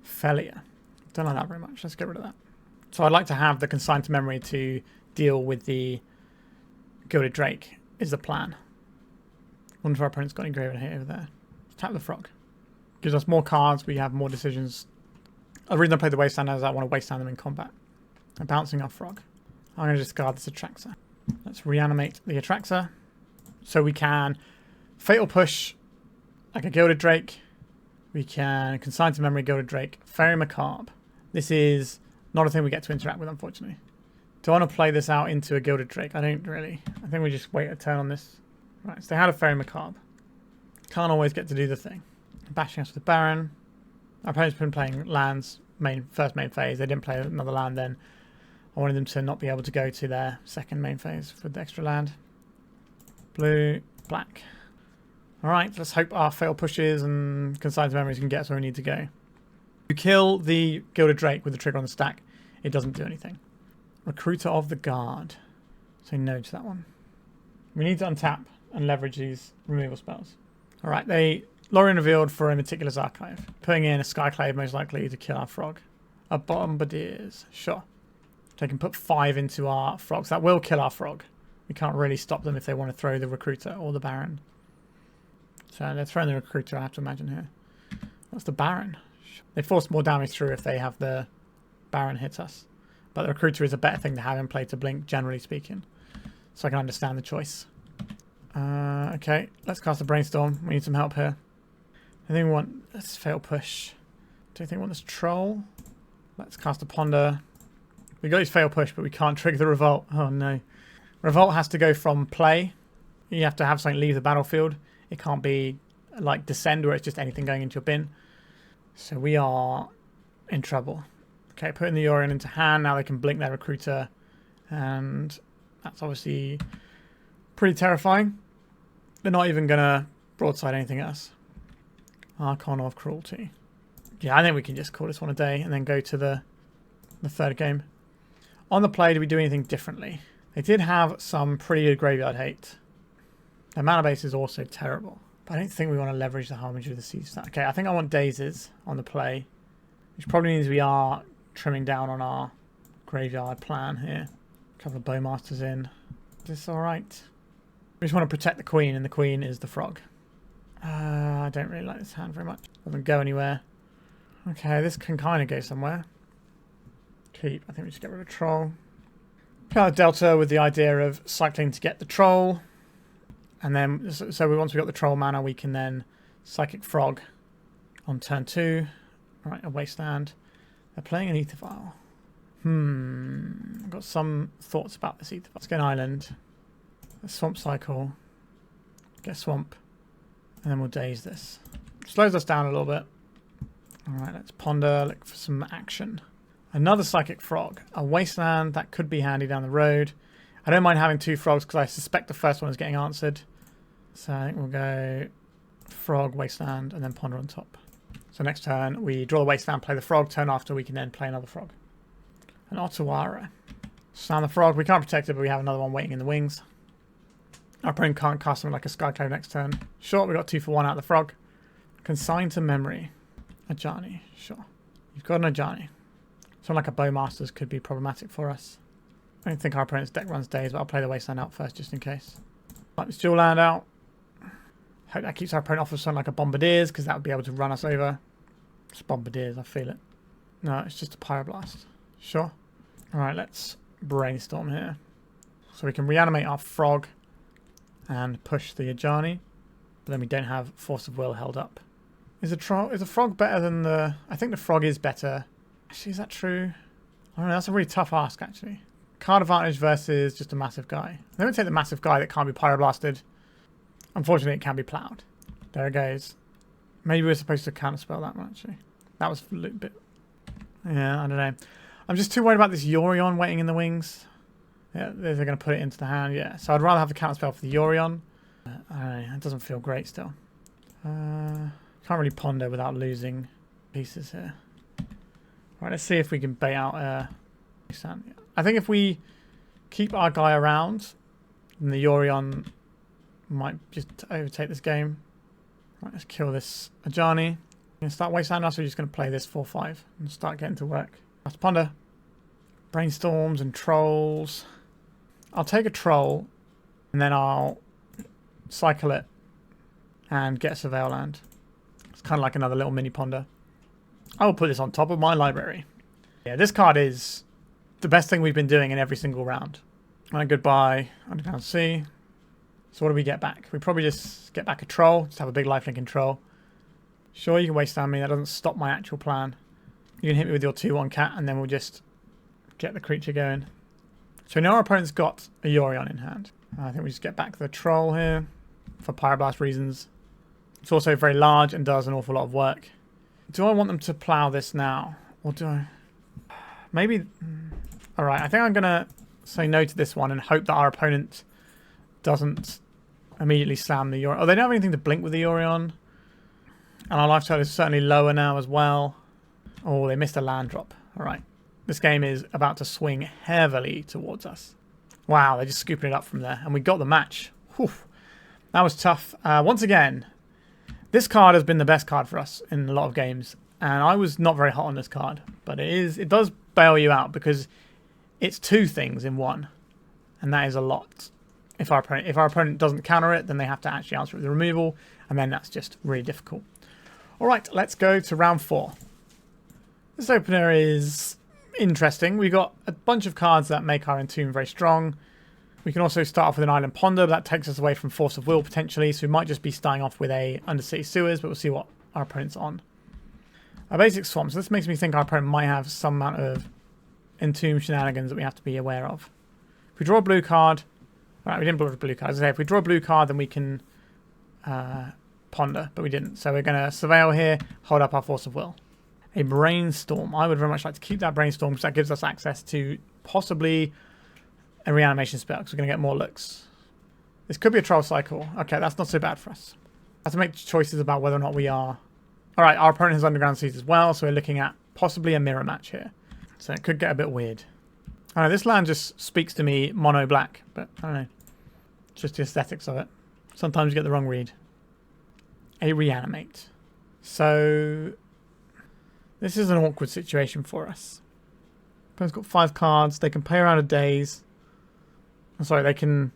S1: Failure. Don't like that very much. Let's get rid of that. So I'd like to have the consign to memory to deal with the Gilded Drake is the plan. Wonder if our opponent's got any Graven here over there. Let's tap the frog. Gives us more cards, we have more decisions. The reason I play the Wasteland is I want to Wasteland them in combat. I'm bouncing our frog. I'm going to discard this Atraxa. Let's reanimate the Atraxa. So we can Fatal Push like a Gilded Drake. We can consign to memory Gilded Drake. Faerie Macabre. This is not a thing we get to interact with, unfortunately. Do I want to play this out into a Gilded Drake? I don't really. I think we just wait a turn on this. Right, so they had a Faerie Macabre. Can't always get to do the thing. Bashing us with the Baron. Our opponent's been playing lands first main phase. They didn't play another land then. I wanted them to not be able to go to their second main phase with the extra land. Blue, black. Alright, let's hope our fail pushes and consigns memories can get us where we need to go. You kill the Gilded Drake with the trigger on the stack. It doesn't do anything. Recruiter of the Guard. Say no to that one. We need to untap and leverage these removal spells. Alright, they Lorien revealed for a meticulous archive. Putting in a Skyclave most likely to kill our frog. A Bombardiers. Sure. They can put 5 into our frogs. That will kill our frog. We can't really stop them if they want to throw the Recruiter or the Baron. So they're throwing the Recruiter, I have to imagine here. What's the Baron? They force more damage through if they have the Baron hit us. But the Recruiter is a better thing to have in play to blink, generally speaking. So I can understand the choice. Okay, let's cast a Brainstorm. We need some help here. I think we want... Let's fail push. Do you think we want this Troll? Let's cast a Ponder. We got his fail push, but we can't trigger the Revolt. Oh no. Revolt has to go from play. You have to have something leave the battlefield. It can't be like Descend where it's just anything going into your bin. So we are in trouble. Okay, putting the Orion into hand. Now they can blink their Recruiter. And that's obviously pretty terrifying. They're not even going to broadside anything else. Archon of Cruelty. Yeah, I think we can just call this one a day and then go to the third game. On the play, did we do anything differently? They did have some pretty good graveyard hate. Their mana base is also terrible. But I don't think we want to leverage the Harbinger of the Siege stack. Okay, I think I want Dazes on the play. Which probably means we are trimming down on our graveyard plan here. A couple of Bowmasters in. Is this alright? We just want to protect the Queen, and the Queen is the frog. I don't really like this hand very much. Doesn't go anywhere. Okay, this can kind of go somewhere. Keep. I think we just get rid of Troll. Polluted Delta with the idea of cycling to get the Troll. And then, so once we've got the Troll mana, we can then Psychic Frog on turn 2. Right, a Wasteland. They're playing an Ether Vial. I've got some thoughts about this Ether Vial. Let's get an Island. A Swamp Cycle. Get a Swamp. And then we'll Daze this. Slows us down a little bit. Alright, let's Ponder, look for some action. Another Psychic Frog. A Wasteland, that could be handy down the road. I don't mind having 2 frogs because I suspect the first one is getting answered. So I think we'll go Frog, Wasteland, and then Ponder on top. So next turn, we draw the Wasteland, play the frog. Turn after, we can then play another frog. An Otawara. Sound the frog. We can't protect it, but we have another one waiting in the wings. Our opponent can't cast something like a Skyclave next turn. Sure, we got 2 for 1 out of the frog. Consign to memory. Ajani. Sure. You've got an Ajani. Something like a Bowmasters could be problematic for us. I don't think our opponent's deck runs Daze, but I'll play the Wasteland out first just in case. Like this dual land out. Hope that keeps our opponent off of something like a Bombardiers, because that would be able to run us over. It's Bombardiers, I feel it. No, it's just a Pyroblast. Sure. Alright, let's Brainstorm here. So we can reanimate our frog and push the Ajani. But then we don't have Force of Will held up. Is a frog better than the... I think the frog is better. Actually, is that true? I don't know, that's a really tough ask, actually. Card advantage versus just a massive guy. I'm going to take the massive guy that can't be Pyroblasted. Unfortunately, it can be plowed. There it goes. Maybe we're supposed to counterspell that one, actually. That was a little bit... Yeah, I don't know. I'm just too worried about this Yorion waiting in the wings. Yeah, they're going to put it into the hand, yeah. So I'd rather have the counterspell for the Yorion. I don't know, that doesn't feel great still. Can't really Ponder without losing pieces here. Right, let's see if we can bait out I think if we keep our guy around, then the Yorion might just overtake this game. Right, let's kill this Ajani. We're going to start Wasteland, so we're just going to play this 4-5 and start getting to work. Let's ponder. Brainstorms and trolls. I'll take a troll and then I'll cycle it and get a Surveil land. It's kind of like another little mini ponder. I will put this on top of my library. Yeah, this card is the best thing we've been doing in every single round. Alright, goodbye. Underground Sea. So what do we get back? We probably just get back a troll. Just have a big lifelink in troll. Sure, you can Wasteland me. That doesn't stop my actual plan. You can hit me with your 2-1 cat and then we'll just get the creature going. So we know our opponent's got a Yorion in hand. I think we just get back the troll here for Pyroblast reasons. It's also very large and does an awful lot of work. Do I want them to plow this now? Or do I... Maybe... Alright, I think I'm going to say no to this one and hope that our opponent doesn't immediately slam the Yorion. Oh, they don't have anything to blink with the Yorion. And our life total is certainly lower now as well. Oh, they missed a land drop. Alright. This game is about to swing heavily towards us. Wow, they're just scooping it up from there. And we got the match. Whew. That was tough. Once again, this card has been the best card for us in a lot of games. And I was not very hot on this card. But it does bail you out because it's 2 things in one. And that is a lot. If our opponent doesn't counter it, then they have to actually answer it with removal. And then that's just really difficult. Alright, let's go to round 4. This opener is interesting. We've got a bunch of cards that make our Entomb very strong. We can also start off with an Island Ponder, but that takes us away from Force of Will potentially, so we might just be starting off with a Undercity Sewers, but we'll see what our opponent's on. Our basic swamp, so this makes me think our opponent might have some amount of Entomb shenanigans that we have to be aware of. If we draw a blue card, right, we didn't draw a blue card, as I say, if we draw a blue card then we can ponder, but we didn't. So we're going to Surveil here, hold up our Force of Will. A Brainstorm. I would very much like to keep that Brainstorm because that gives us access to possibly a reanimation spell because we're going to get more looks. This could be a Troll Cycle. Okay, that's not so bad for us. I have to make choices about whether or not we are... Alright, our opponent has Underground Seas as well, so we're looking at possibly a mirror match here. So it could get a bit weird. I don't know, this land just speaks to me mono black, but I don't know. It's just the aesthetics of it. Sometimes you get the wrong read. A Reanimate. So... this is an awkward situation for us. Opponent's got 5 cards. They can pay around a Daze. I'm sorry, they can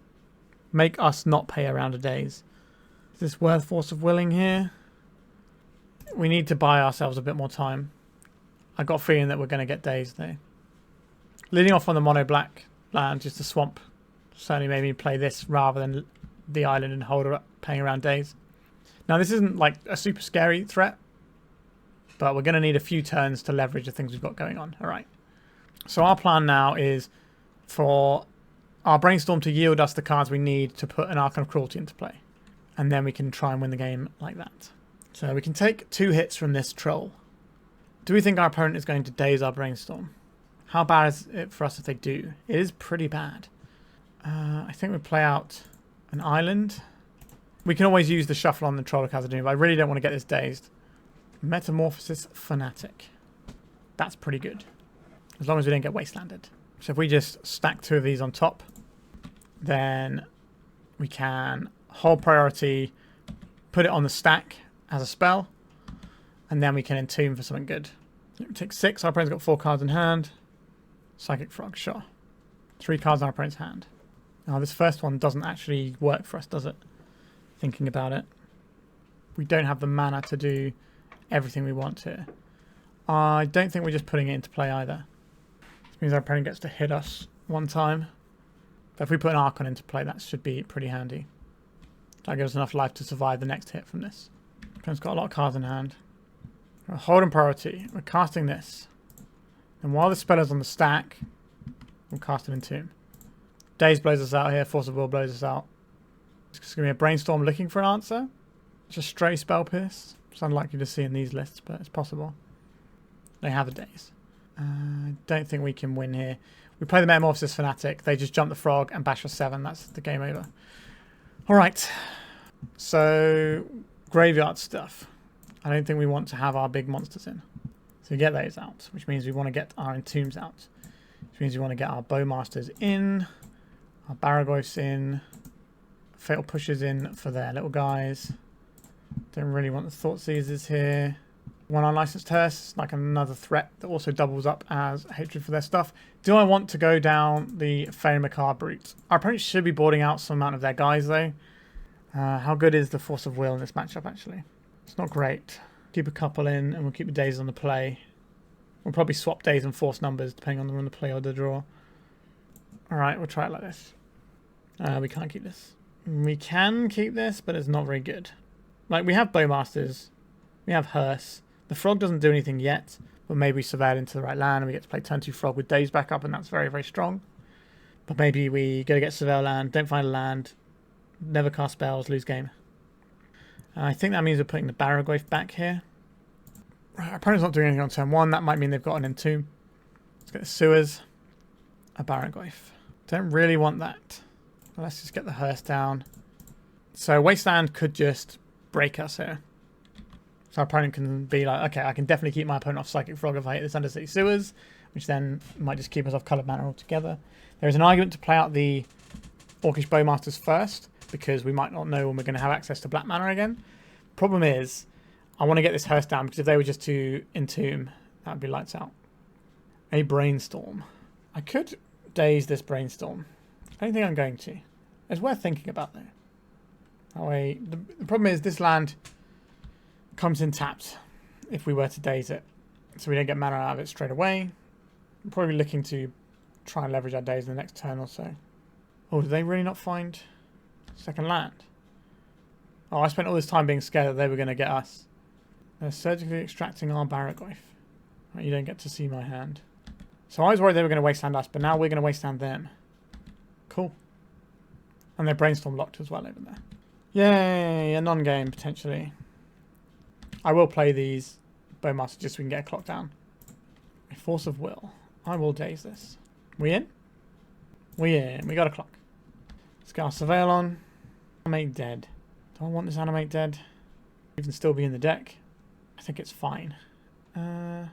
S1: make us not pay around a Daze. Is this worth Force of Willing here? We need to buy ourselves a bit more time. I got a feeling that we're going to get Dazed though. Leading off on the mono black land, just a swamp, certainly made me play this rather than the island and hold up paying around Daze. Now this isn't like a super scary threat, but we're going to need a few turns to leverage the things we've got going on. Alright. So our plan now is for our Brainstorm to yield us the cards we need to put an Archon of Cruelty into play. And then we can try and win the game like that. So we can take 2 hits from this troll. Do we think our opponent is going to Daze our Brainstorm? How bad is it for us if they do? It is pretty bad. I think we play out an island. We can always use the shuffle on the Troll of Khazad-dum, but I really don't want to get this Dazed. Metamorphosis Fanatic. That's pretty good. As long as we don't get Wastelanded. So if we just stack 2 of these on top, then we can hold priority, put it on the stack as a spell, and then we can Entomb for something good. We take 6. Our opponent's got 4 cards in hand. Psychic Frog, sure. 3 cards in our opponent's hand. Now this first one doesn't actually work for us, does it? Thinking about it. We don't have the mana to do everything we want here. I don't think we're just putting it into play either. This means our opponent gets to hit us 1 time. But if we put an Archon into play, that should be pretty handy. That gives us enough life to survive the next hit from this. Opponent's got a lot of cards in hand. We're holding priority. We're casting this. And while the spell is on the stack, we'll cast an Entomb. Daze blows us out here. Force of Will blows us out. It's going to be a Brainstorm looking for an answer. Just stray Spell Pierce. It's unlikely to see in these lists, but it's possible. They have a Daze. I don't think we can win here. We play the Metamorphosis Fanatic. They just jump the frog and bash for 7. That's the game over. Alright. So, graveyard stuff. I don't think we want to have our big monsters in. So we get those out, which means we want to get our Entombs out. Which means we want to get our Bowmasters in, our Barrowgoyfs in, Fatal Pushers in for their little guys. Don't really want the Thoughtseizes here. One unlicensed Hearse, like another threat that also doubles up as hatred for their stuff. Do I want to go down the Faerie Macabre route? Our opponents should be boarding out some amount of their guys though. How good is the Force of Will in this matchup actually? It's not great. Keep a couple in and we'll keep the Daze on the play. We'll probably swap Daze and Force numbers depending on the play or the draw. Alright, we'll try it like this. We can't keep this. We can keep this, but it's not very good. Like, we have Bowmasters. We have Hearse. The Frog doesn't do anything yet, but maybe we surveil into the right land and we get to play turn 2 Frog with Daze back up, and that's very, very strong. But maybe we go to get surveil land, don't find a land, never cast spells, lose game. I think that means we're putting the Barrowgoyf back here. Right, our opponent's not doing anything on turn 1. That might mean they've got an Entomb. Let's get the Sewers, a Barrowgoyf. Don't really want that. Let's just get the Hearse down. So Wasteland could just break us here. So our opponent can be like, okay, I can definitely keep my opponent off Psychic Frog if I hit this Undercity Sewers, which then might just keep us off coloured mana altogether. There is an argument to play out the Orcish Bowmasters first, because we might not know when we're going to have access to black mana again. Problem is, I want to get this Hearse down, because if they were just to Entomb, that would be lights out. A Brainstorm. I could Daze this Brainstorm. I don't think I'm going to. It's worth thinking about though. That way, the problem is this land comes in tapped if we were to Daze it. So we don't get mana out of it straight away. We're probably looking to try and leverage our Daze in the next turn or so. Oh, did they really not find second land? Oh, I spent all this time being scared that they were going to get us. They're surgically extracting our Barrowgoyf. Right, you don't get to see my hand. So I was worried they were going to wasteland us, but now we're going to wasteland them. Cool. And they're Brainstorm locked as well over there. Yay, a non-game potentially. I will play these Bowmasters just so we can get a clock down. A Force of Will. I will Daze this. We in? We in. We got a clock. Let's get our Surveil on. Animate Dead. Do I want this Animate Dead? It can still be in the deck. I think it's fine. I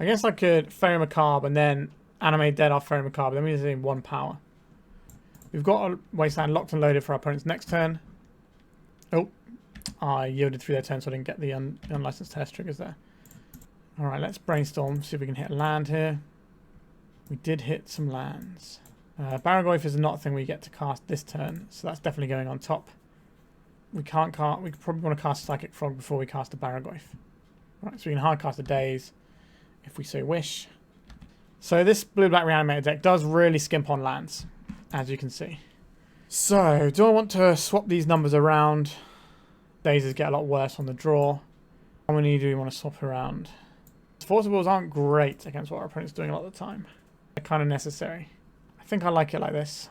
S1: guess I could Faerie Macabre and then Animate Dead off Faerie Macabre. Then we're using 1 power. We've got a Wasteland locked and loaded for our opponent's next turn. Oh. I yielded through their turn, so I didn't get the unlicensed Hearse triggers there. Alright, let's Brainstorm, see if we can hit a land here. We did hit some lands. Barrowgoyf is not a thing we get to cast this turn, so that's definitely going on top. We can't cast. We probably want to cast Psychic Frog before we cast a Barrowgoyf. Right, so we can hard cast a Daze if we so wish. So this blue-black Reanimator deck does really skimp on lands, as you can see. So, do I want to swap these numbers around? Dazes get a lot worse on the draw. How many do we want to swap around? Force of Wills aren't great against what our opponent's doing a lot of the time. They're kind of necessary. I think I like it like this.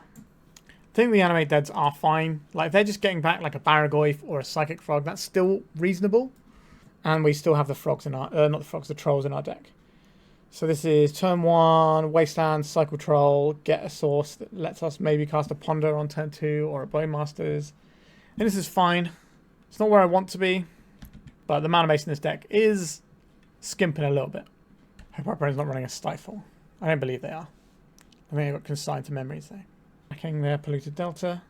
S1: I think the Animate Deads are fine. Like, if they're just getting back like a Barrowgoyf or a Psychic Frog, that's still reasonable. And we still have the frogs in our... not the frogs, the trolls in our deck. So this is turn 1, Wasteland, Cycle Troll, get a source that lets us maybe cast a Ponder on turn 2 or a Bowmasters. And this is fine. It's not where I want to be, but the mana base in this deck is skimping a little bit. Hope our opponent's not running a Stifle. I don't believe they are. I think they've got Consigned to Memories though. Attacking their Polluted Delta.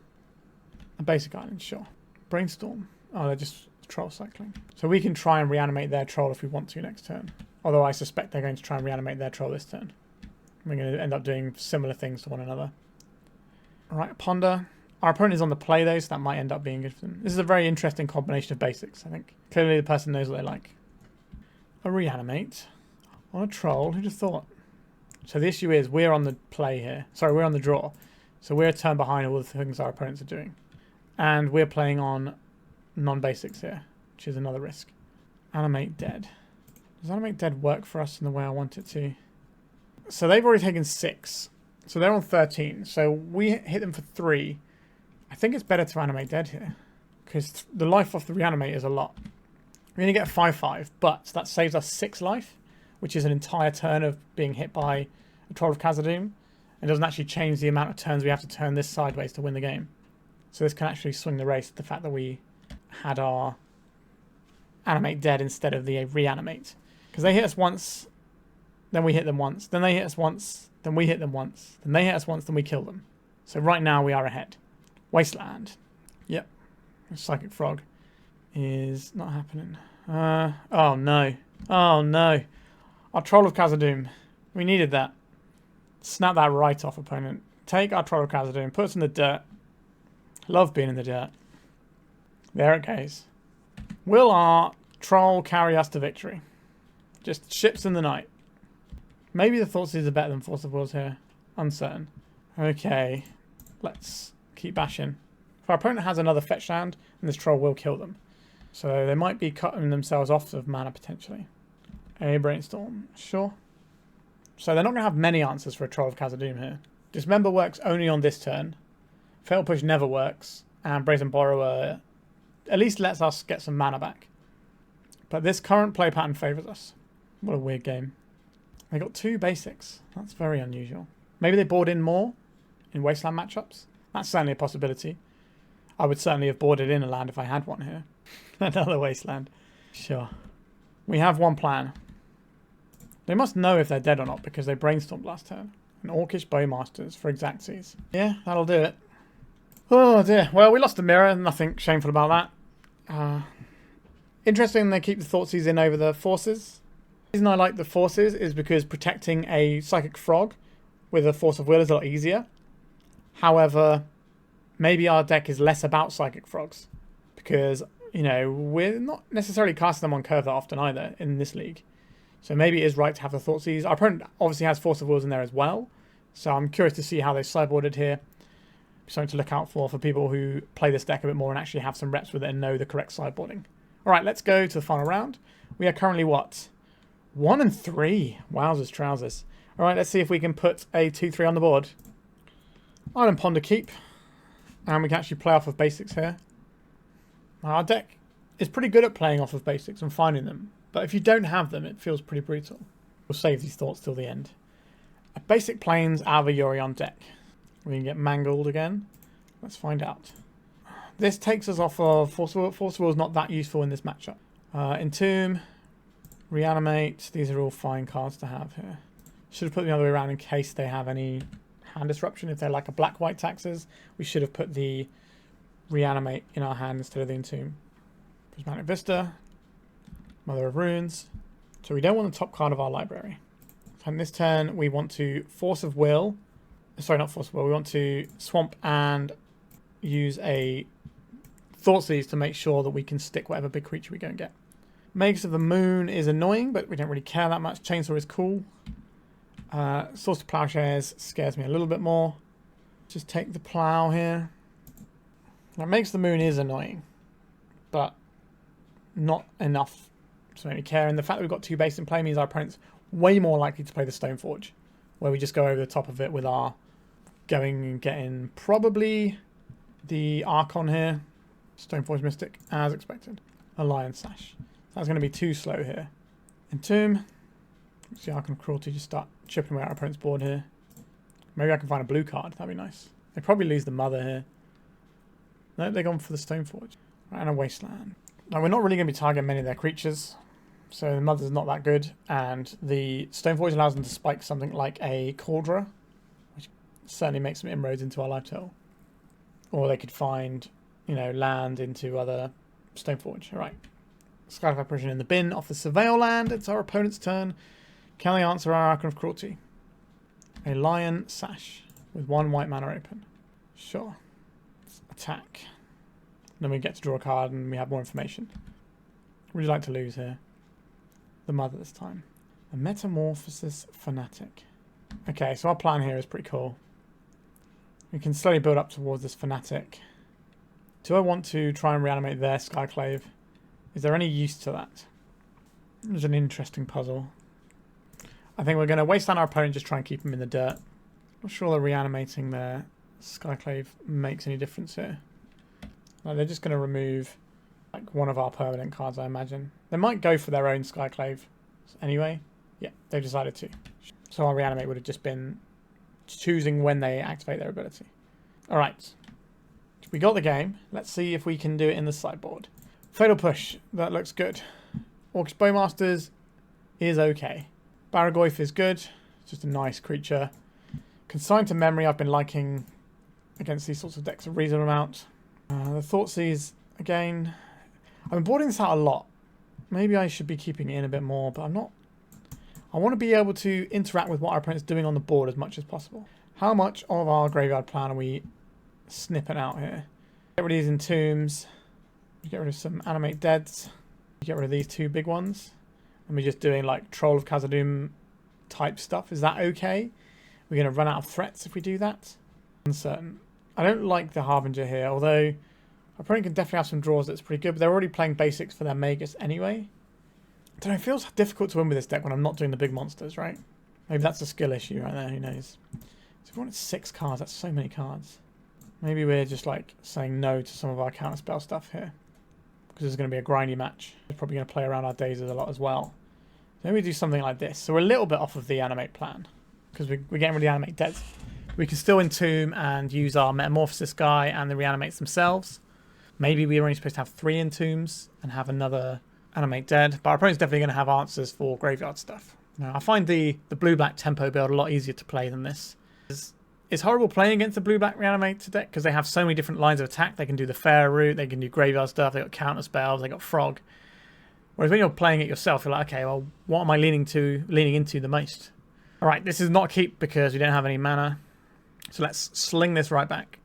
S1: A basic island, sure. Brainstorm. Oh, they're just troll cycling. So we can try and reanimate their troll if we want to next turn. Although I suspect they're going to try and reanimate their troll this turn. We're going to end up doing similar things to one another. Alright, Ponder. Our opponent is on the play though, so that might end up being good for them. This is a very interesting combination of basics, I think. Clearly the person knows what they like. A Reanimate on a troll, who'd have thought? So the issue is we're on the play here. Sorry, we're on the draw. So we're a turn behind all the things our opponents are doing. And we're playing on non-basics here, which is another risk. Animate Dead. Does Animate Dead work for us in the way I want it to? So they've already taken 6. So they're on 13. So we hit them for 3. I think it's better to Animate Dead here, because the life off the Reanimate is a lot. We're going to get a 5/5, but that saves us 6 life, which is an entire turn of being hit by a Troll of Khazad-dum. It doesn't actually change the amount of turns we have to turn this sideways to win the game. So this can actually swing the race, the fact that we had our Animate Dead instead of the Reanimate. Because they hit us once, then we hit them once, then they hit us once, then we hit them once, then they hit us once, then we kill them. So right now we are ahead. Wasteland. Yep. Psychic Frog is not happening. Oh no. Oh no. Our Troll of Khazad-dum. We needed that. Snap that right off, opponent. Take our Troll of Khazad-dum, put us in the dirt. Love being in the dirt. There it goes. Will our Troll carry us to victory? Just ships in the night. Maybe the Thoughtseize are better than Force of Wills here. Uncertain. Okay. Let's keep bashing. If our opponent has another fetch land, then this Troll will kill them. So they might be cutting themselves off of mana potentially. A Brainstorm. Sure. So they're not going to have many answers for a Troll of Khazad-dum here. Dismember works only on this turn. Fatal Push never works. And Brazen Borrower at least lets us get some mana back. But this current play pattern favours us. What a weird game. They got 2 basics. That's very unusual. Maybe they board in more in Wasteland matchups. That's certainly a possibility. I would certainly have boarded in a land if I had one here. Another Wasteland. Sure. We have one plan. They must know if they're dead or not because they brainstormed last turn. An Orcish Bowmasters for Exactsies. Yeah, that'll do it. Oh dear. Well, we lost the mirror. Nothing shameful about that. Interesting they keep the Thoughtseize in over the Forces. The reason I like the Forces is because protecting a Psychic Frog with a Force of Will is a lot easier. However, maybe our deck is less about Psychic Frogs. Because, you know, we're not necessarily casting them on curve that often either in this league. So maybe it is right to have the Thoughtseize. Our opponent obviously has Force of Wills in there as well. So I'm curious to see how they sideboarded here. Something to look out for people who play this deck a bit more and actually have some reps with it and know the correct sideboarding. Alright, let's go to the final round. We are currently what? 1 and 3. Wowzers trousers. Alright, let's see if we can put a 2-3 on the board. Island Ponder keep. And we can actually play off of basics here. Our deck is pretty good at playing off of basics and finding them. But if you don't have them, it feels pretty brutal. We'll save these thoughts till the end. A basic plains out of a Yorion deck. We can get mangled again. Let's find out. This takes us off of Force of Will is not that useful in this matchup. Entomb, Reanimate. These are all fine cards to have here. Should have put them the other way around in case they have any hand disruption. If they're like a black-white taxes, we should have put the Reanimate in our hand instead of the Entomb. Prismatic Vista, Mother of Runes. So we don't want the top card of our library. And this turn we want to Force of Will. Sorry, not Force of Will. We want to swamp and use a Thoughtseize to make sure that we can stick whatever big creature we go and get. Magus of the Moon is annoying, but we don't really care that much. Chainsaw is cool. Source of Plowshares scares me a little bit more. Just take the plow here. Now, Magus of the Moon is annoying, but not enough to make me care. And the fact that we've got 2 base in play means our opponent's way more likely to play the Stoneforge, where we just go over the top of it with our going and getting probably the Archon here. Stoneforge Mystic, as expected. A Lion Sash. That's going to be too slow here. Entomb. See Archon of Cruelty just start chipping away at our opponent's board here. Maybe I can find a blue card. That'd be nice. They probably lose the Mother here. No, they're gone for the Stoneforge. Right, and a Wasteland. Now, we're not really going to be targeting many of their creatures. So the Mother's not that good. And the Stoneforge allows them to spike something like a Cauldra, which certainly makes some inroads into our life total. Or they could find, you know, land into other Stoneforge. All right. Scarlet Apparition in the bin off the Surveil land. It's our opponent's turn. Can they answer our Archon of Cruelty? A Lion Sash with 1 white mana open. Sure. Let's attack. Then we get to draw a card and we have more information. Would you like to lose here? The Mother this time. A Metamorphosis Fanatic. Okay, so our plan here is pretty cool. We can slowly build up towards this Fanatic. Do I want to try and reanimate their Skyclave? Is there any use to that? It's an interesting puzzle. I think we're going to waste on our opponent, just try and keep them in the dirt. Not sure that reanimating their Skyclave makes any difference here. Like, they're just going to remove like one of our permanent cards, I imagine. They might go for their own Skyclave anyway. Yeah, they've decided to. So our reanimate would have just been choosing when they activate their ability. Alright. We got the game. Let's see if we can do it in the sideboard. Fatal Push. That looks good. Orcish Bowmasters. is okay. Barrowgoyf is good. It's just a nice creature. Consign to Memory I've been liking against these sorts of decks a reasonable amount. The Thoughtseize, again, I've been boarding this out a lot. Maybe I should be keeping it in a bit more, but I'm not. I want to be able to interact with what our opponent's doing on the board as much as possible. How much of our graveyard plan are we snipping out here? Get rid of these Entombs. Get rid of some Animate Deads. Get rid of these two big ones. And we're just doing like Troll of Khazad-dum type stuff. Is that okay? We're going to run out of threats if we do that? Uncertain. I don't like the Harbinger here, although our opponent can definitely have some draws that's pretty good, but they're already playing basics for their Magus anyway. I don't know, it feels difficult to win with this deck when I'm not doing the big monsters, right? Maybe that's a skill issue right there, who knows. So if we wanted 6 cards, that's so many cards. Maybe we're just like saying no to some of our counterspell stuff here. Because this is going to be a grindy match. We're probably going to play around our Dazes a lot as well. So maybe do something like this. So we're a little bit off of the Animate plan. Because we're getting rid of the Animate Dead. We can still Entomb and use our Metamorphosis guy and the Reanimates themselves. Maybe we're only supposed to have 3 Entombs and have another Animate Dead. But our opponent's definitely going to have answers for graveyard stuff. Now, I find the blue-black tempo build a lot easier to play than this. It's horrible playing against the blue-black Reanimator deck because they have so many different lines of attack. They can do the fair route, they can do graveyard stuff, they got counter spells, they got frog. Whereas when you're playing it yourself, you're like, okay, well, what am I leaning into the most? All right, this is not a keep because we don't have any mana. So let's sling this right back.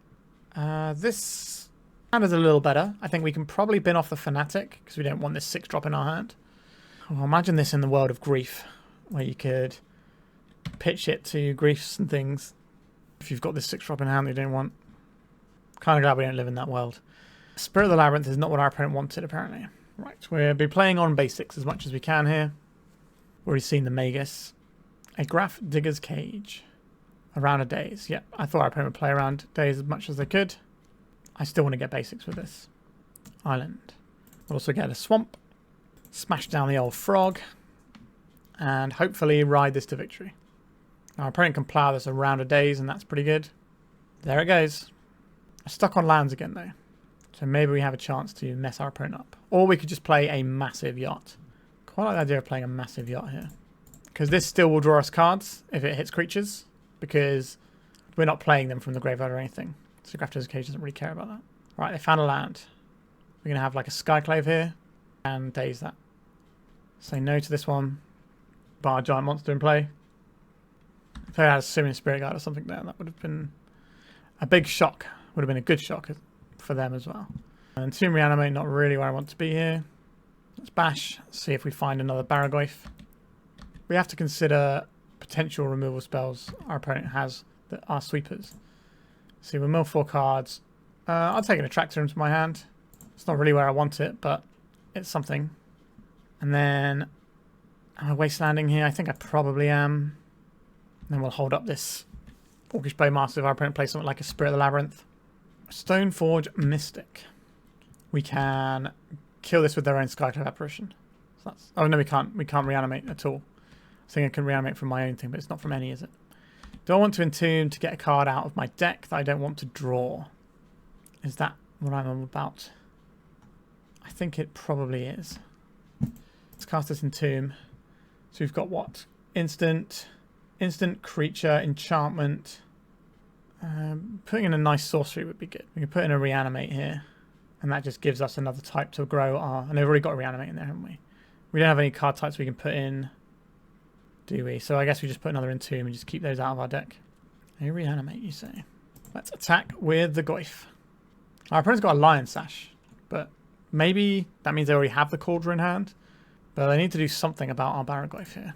S1: This hand is a little better. I think we can probably bin off the Fanatic because we don't want this 6-drop in our hand. Well, imagine this in the world of Grief, where you could pitch it to Griefs and things. If you've got this 6-drop in hand that you don't want. Kind of glad we don't live in that world. Spirit of the Labyrinth is not what our opponent wanted, apparently. Right, we'll be playing on basics as much as we can here. Already seen the Magus. A Graph Digger's Cage. Around a Daze. Yep, I thought our opponent would play around Daze as much as they could. I still want to get basics with this. Island. We'll also get a Swamp. Smash down the old Frog. And hopefully ride this to victory. Our opponent can plow this around a Daze, and that's pretty good. There it goes. Stuck on lands again, though. So maybe we have a chance to mess our opponent up. Or we could just play a massive yacht. Quite like the idea of playing a massive yacht here. Because this still will draw us cards if it hits creatures. Because we're not playing them from the graveyard or anything. So Grafter's Cage doesn't really care about that. Right, they found a land. We're going to have like a Skyclave here. And Daze that. Say no to this one. Bar a giant monster in play. If I had a Simian Spirit Guide or something there, that would have been a big shock. Would have been a good shock for them as well. And Tomb Reanimate, not really where I want to be here. Let's bash, see if we find another Barrowgoyf. We have to consider potential removal spells our opponent has that are sweepers. See, we'll mill 4 cards. I'll take an Atraxa into my hand. It's not really where I want it, but it's something. And then, am I wastelanding here? I think I probably am. And then we'll hold up this Orcish Bowmasters if our opponent plays something like a Spirit of the Labyrinth. Stoneforge Mystic. We can kill this with their own Skyclave Apparition. So that's, oh no, we can't. We can't reanimate at all. I think I can reanimate from my own thing, but it's not from any, is it? Do I want to Entomb to get a card out of my deck that I don't want to draw? Is that what I'm about? I think it probably is. Let's cast this Entomb. So we've got what? Instant creature, enchantment. Putting in a nice sorcery would be good. We can put in a Reanimate here. And that just gives us another type to grow our... And they've already got a Reanimate in there, haven't we? We don't have any card types we can put in, do we? So I guess we just put another Entomb and just keep those out of our deck. A Reanimate, you say? Let's attack with the Goyf. Our opponent's got a Lion Sash, but maybe that means they already have the Cauldron in hand. But they need to do something about our Barrowgoyf here.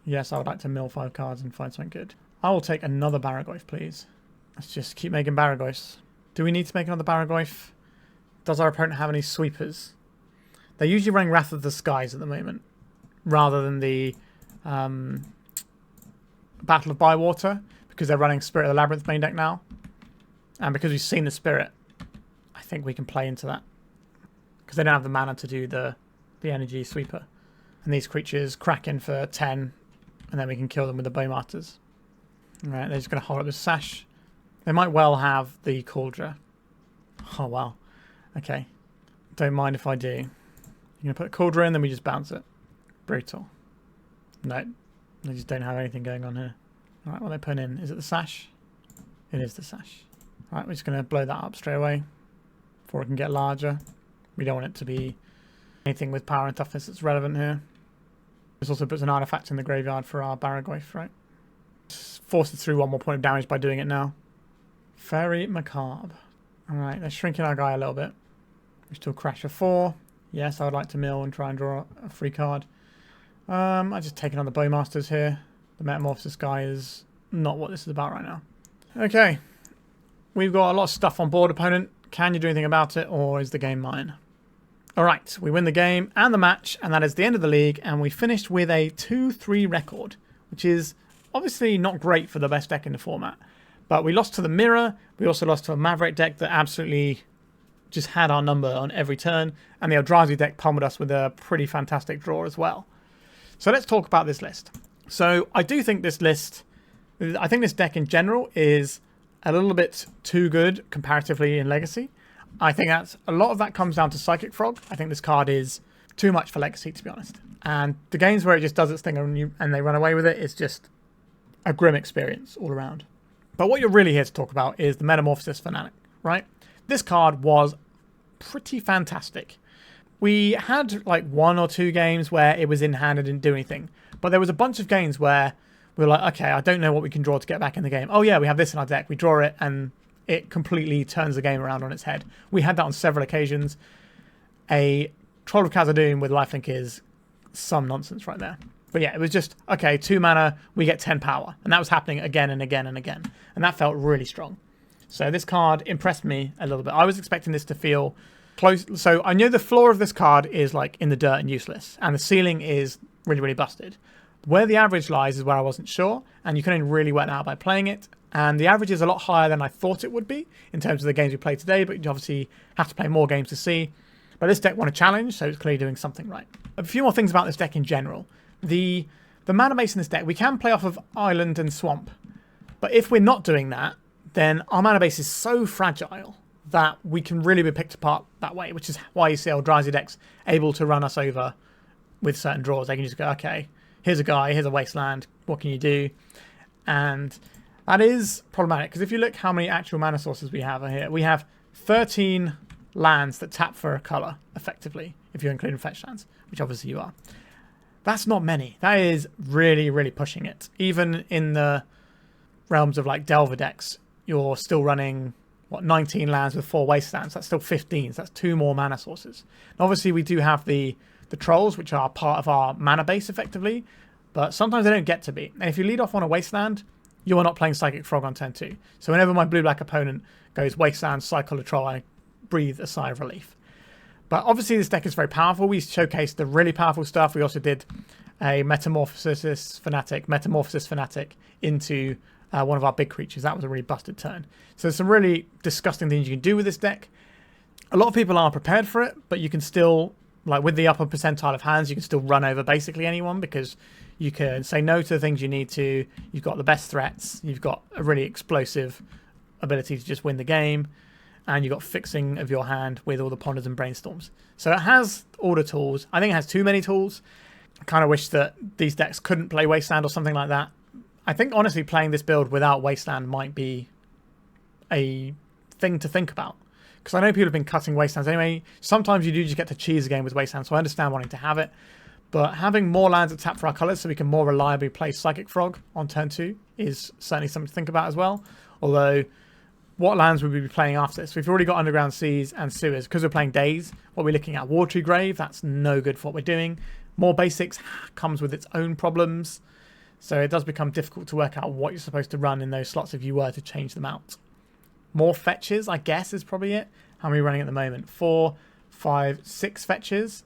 S1: Yes, I would like to mill 5 cards and find something good. I will take another Barrowgoyf, please. Let's just keep making Barrowgoyfs. Do we need to make another Barrowgoyf? Does our opponent have any sweepers? They're usually running Wrath of the Skies at the moment, rather than the Battle of Bywater, because they're running Spirit of the Labyrinth main deck now. And because we've seen the Spirit, I think we can play into that. Because they don't have the mana to do the energy sweeper. And these creatures crack in for 10, and then we can kill them with the Bowmasters. Alright, they're just going to hold up this Sash. They might well have the Cauldron. Oh, wow. Okay. Don't mind if I do. You're going to put a Cauldron in, then we just bounce it. Brutal. No, they just don't have anything going on here. All right, what are they putting in? Is it the sash? It is the sash. All right, we're just going to blow that up straight away before it can get larger. We don't want it to be anything with power and toughness that's relevant here. This also puts an artifact in the graveyard for our Barrowgoyf, right? Just force it through 1 more point of damage by doing it now. Faerie Macabre. All right, they're shrinking our guy a little bit. We still crash for 4. Yes, I would like to mill and try and draw a free card. I just taken on the Bowmasters here. The Metamorphosis guy is not what this is about right now. Okay, we've got a lot of stuff on board, opponent. Can you do anything about it, or is the game mine? All right, we win the game and the match, and that is the end of the league, and we finished with a 2-3 record, which is obviously not great for the best deck in the format. But we lost to the Mirror. We also lost to a Maverick deck that absolutely just had our number on every turn, and the Eldrazi deck pummeled us with a pretty fantastic draw as well. So let's talk about this list. So I do think this list, I think this deck in general is a little bit too good comparatively in Legacy. I think that's a lot of that comes down to Psychic Frog. I think this card is too much for Legacy, to be honest. And the games where it just does its thing and they run away with it, it's just a grim experience all around. But what you're really here to talk about is the Metamorphosis Fanatic, right? This card was pretty fantastic. We had like 1 or 2 games where it was in hand and didn't do anything. But there was a bunch of games where we were like, okay, I don't know what we can draw to get back in the game. Oh yeah, we have this in our deck. We draw it and it completely turns the game around on its head. We had that on several occasions. A Troll of Khazad-dum with lifelink is some nonsense right there. But yeah, it was just, okay, 2 mana, we get 10 power. And that was happening again and again and again. And that felt really strong. So this card impressed me a little bit. I was expecting this to feel close. So I know the floor of this card is like in the dirt and useless. And the ceiling is really, really busted. Where the average lies is where I wasn't sure. And you can only really work out by playing it. And the average is a lot higher than I thought it would be in terms of the games we played today. But you obviously have to play more games to see. But this deck won a challenge, so it's clearly doing something right. A few more things about this deck in general. The mana base in this deck, we can play off of Island and Swamp. But if we're not doing that, then our mana base is so fragile that we can really be picked apart that way, which is why you see Eldrazi decks able to run us over with certain draws. They can just go, okay, here's a guy, here's a Wasteland, what can you do? And that is problematic, because if you look how many actual mana sources we have here, we have 13 lands that tap for a colour, effectively, if you're including fetch lands, which obviously you are. That's not many. That is really, really pushing it. Even in the realms of like Delver decks, you're still running, 19 lands with 4 Wastelands. That's still 15. So that's 2 more mana sources. And obviously, we do have the Trolls, which are part of our mana base, effectively. But sometimes they don't get to be. And if you lead off on a Wasteland, you are not playing Psychic Frog on turn 2. So whenever my blue-black opponent goes Wasteland, Cycle a Troll, I breathe a sigh of relief. But obviously this deck is very powerful. We showcased the really powerful stuff. We also did a Metamorphosis Fanatic into one of our big creatures. That was a really busted turn. So there's some really disgusting things you can do with this deck. A lot of people aren't prepared for it, but you can still, like with the upper percentile of hands, you can still run over basically anyone because you can say no to the things you need to. You've got the best threats. You've got a really explosive ability to just win the game. And you've got fixing of your hand with all the ponders and brainstorms. So it has all the tools. I think it has too many tools. I kind of wish that these decks couldn't play Wasteland or something like that. I think, honestly, playing this build without Wasteland might be a thing to think about. Because I know people have been cutting Wastelands anyway. Sometimes you do just get to cheese a game with Wasteland, so I understand wanting to have it. But having more lands that tap for our colours so we can more reliably play Psychic Frog on turn 2 is certainly something to think about as well. Although, what lands would we be playing after this? We've already got Underground Seas and Sewers. Because we're playing Daze, what we're looking at, Watery Grave, that's no good for what we're doing. More Basics comes with its own problems. So it does become difficult to work out what you're supposed to run in those slots if you were to change them out. More fetches, I guess, is probably it. How many are we running at the moment? 4, 5, 6 fetches.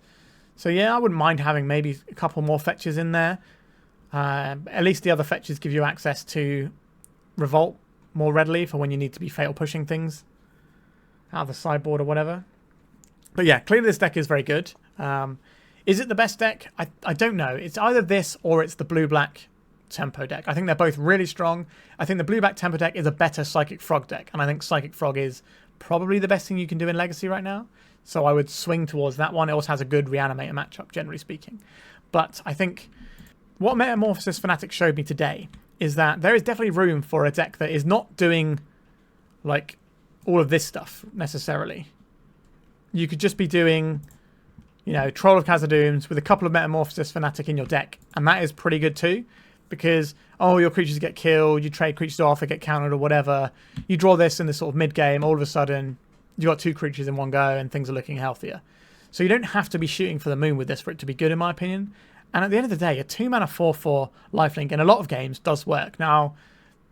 S1: So yeah, I wouldn't mind having maybe a couple more fetches in there. At least the other fetches give you access to Revolt more readily for when you need to be fatal pushing things out of the sideboard or whatever. But yeah, clearly this deck is very good. Is it the best deck? I don't know. It's either this or it's the blue-black tempo deck. I think they're both really strong. I think the blue-black tempo deck is a better Psychic Frog deck, and I think Psychic Frog is probably the best thing you can do in Legacy right now. So I would swing towards that one. It also has a good Reanimator matchup, generally speaking. But I think what Metamorphosis Fanatic showed me today is that there is definitely room for a deck that is not doing like all of this stuff necessarily. You could just be doing, you know, Troll of Khazad-dums with a couple of Metamorphosis Fanatic in your deck, and that is pretty good too, because your creatures get killed, you trade creatures off, they get countered or whatever. You draw this in the sort of mid game, all of a sudden you got 2 creatures in one go and things are looking healthier. So you don't have to be shooting for the moon with this for it to be good, in my opinion. And at the end of the day, a 2-mana 4/4 lifelink in a lot of games does work. Now,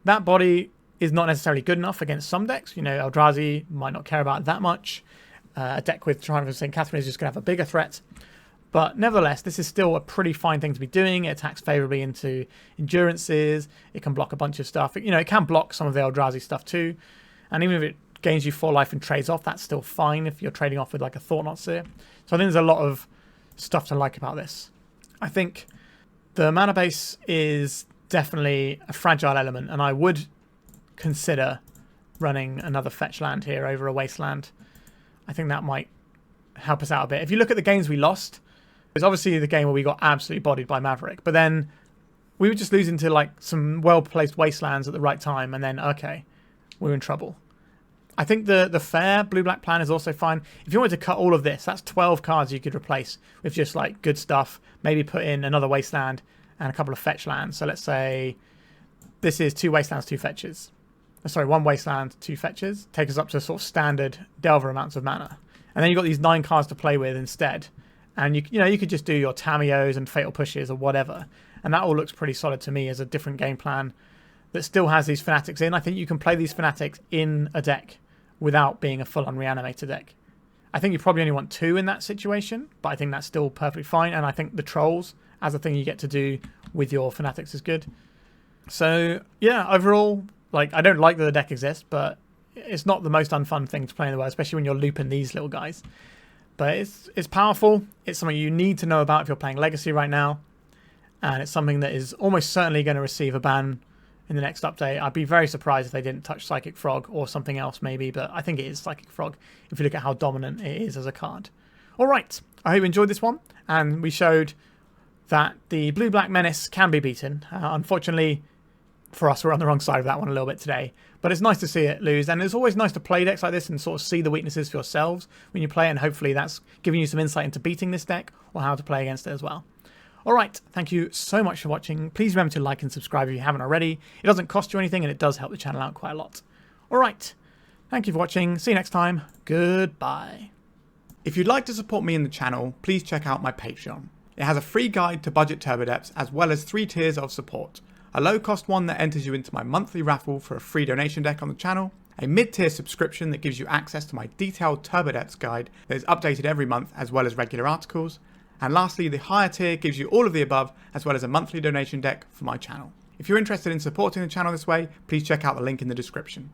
S1: that body is not necessarily good enough against some decks. You know, Eldrazi might not care about it that much. A deck with Triumph of St. Catherine is just going to have a bigger threat. But nevertheless, this is still a pretty fine thing to be doing. It attacks favorably into endurances. It can block a bunch of stuff. You know, it can block some of the Eldrazi stuff too. And even if it gains you 4 life and trades off, that's still fine if you're trading off with like a Thought-Knot Seer. So I think there's a lot of stuff to like about this. I think the mana base is definitely a fragile element, and I would consider running another fetch land here over a Wasteland. I think that might help us out a bit. If you look at the games we lost, it's obviously the game where we got absolutely bodied by Maverick, but then we were just losing to like some well-placed Wastelands at the right time, and then, okay, we're in trouble. I think the fair blue-black plan is also fine. If you wanted to cut all of this, that's 12 cards you could replace with just like good stuff. Maybe put in another Wasteland and a couple of fetch lands. So let's say this is 2 Wastelands, 2 fetches. Sorry, 1 Wasteland, 2 fetches. Take us up to sort of standard Delver amounts of mana. And then you've got these 9 cards to play with instead. And you know, you could just do your Tamios and Fatal Pushes or whatever. And that all looks pretty solid to me as a different game plan that still has these Fanatics in. I think you can play these Fanatics in a deck without being a full-on Reanimator deck. I think you probably only want 2 in that situation, but I think that's still perfectly fine. And I think the Trolls as a thing you get to do with your Fanatics is good. So yeah, overall, like, I don't like that the deck exists, but it's not the most unfun thing to play in the world, especially when you're looping these little guys. But it's powerful. It's something you need to know about if you're playing Legacy right now. And it's something that is almost certainly going to receive a ban in the next update. I'd be very surprised if they didn't touch Psychic Frog or something else maybe, but I think it is Psychic Frog if you look at how dominant it is as a card. Alright, I hope you enjoyed this one, and we showed that the Blue-Black Menace can be beaten. Unfortunately, for us, we're on the wrong side of that one a little bit today, but it's nice to see it lose, and it's always nice to play decks like this and sort of see the weaknesses for yourselves when you play, and hopefully that's giving you some insight into beating this deck or how to play against it as well. Alright, thank you so much for watching. Please remember to like and subscribe if you haven't already. It doesn't cost you anything and it does help the channel out quite a lot. Alright, thank you for watching. See you next time. Goodbye. If you'd like to support me in the channel, please check out my Patreon. It has a free guide to budget turbo depths as well as 3 tiers of support. A low cost one that enters you into my monthly raffle for a free donation deck on the channel. A mid-tier subscription that gives you access to my detailed turbo depths guide that is updated every month as well as regular articles. And lastly, the higher tier gives you all of the above, as well as a monthly donation deck for my channel. If you're interested in supporting the channel this way, please check out the link in the description.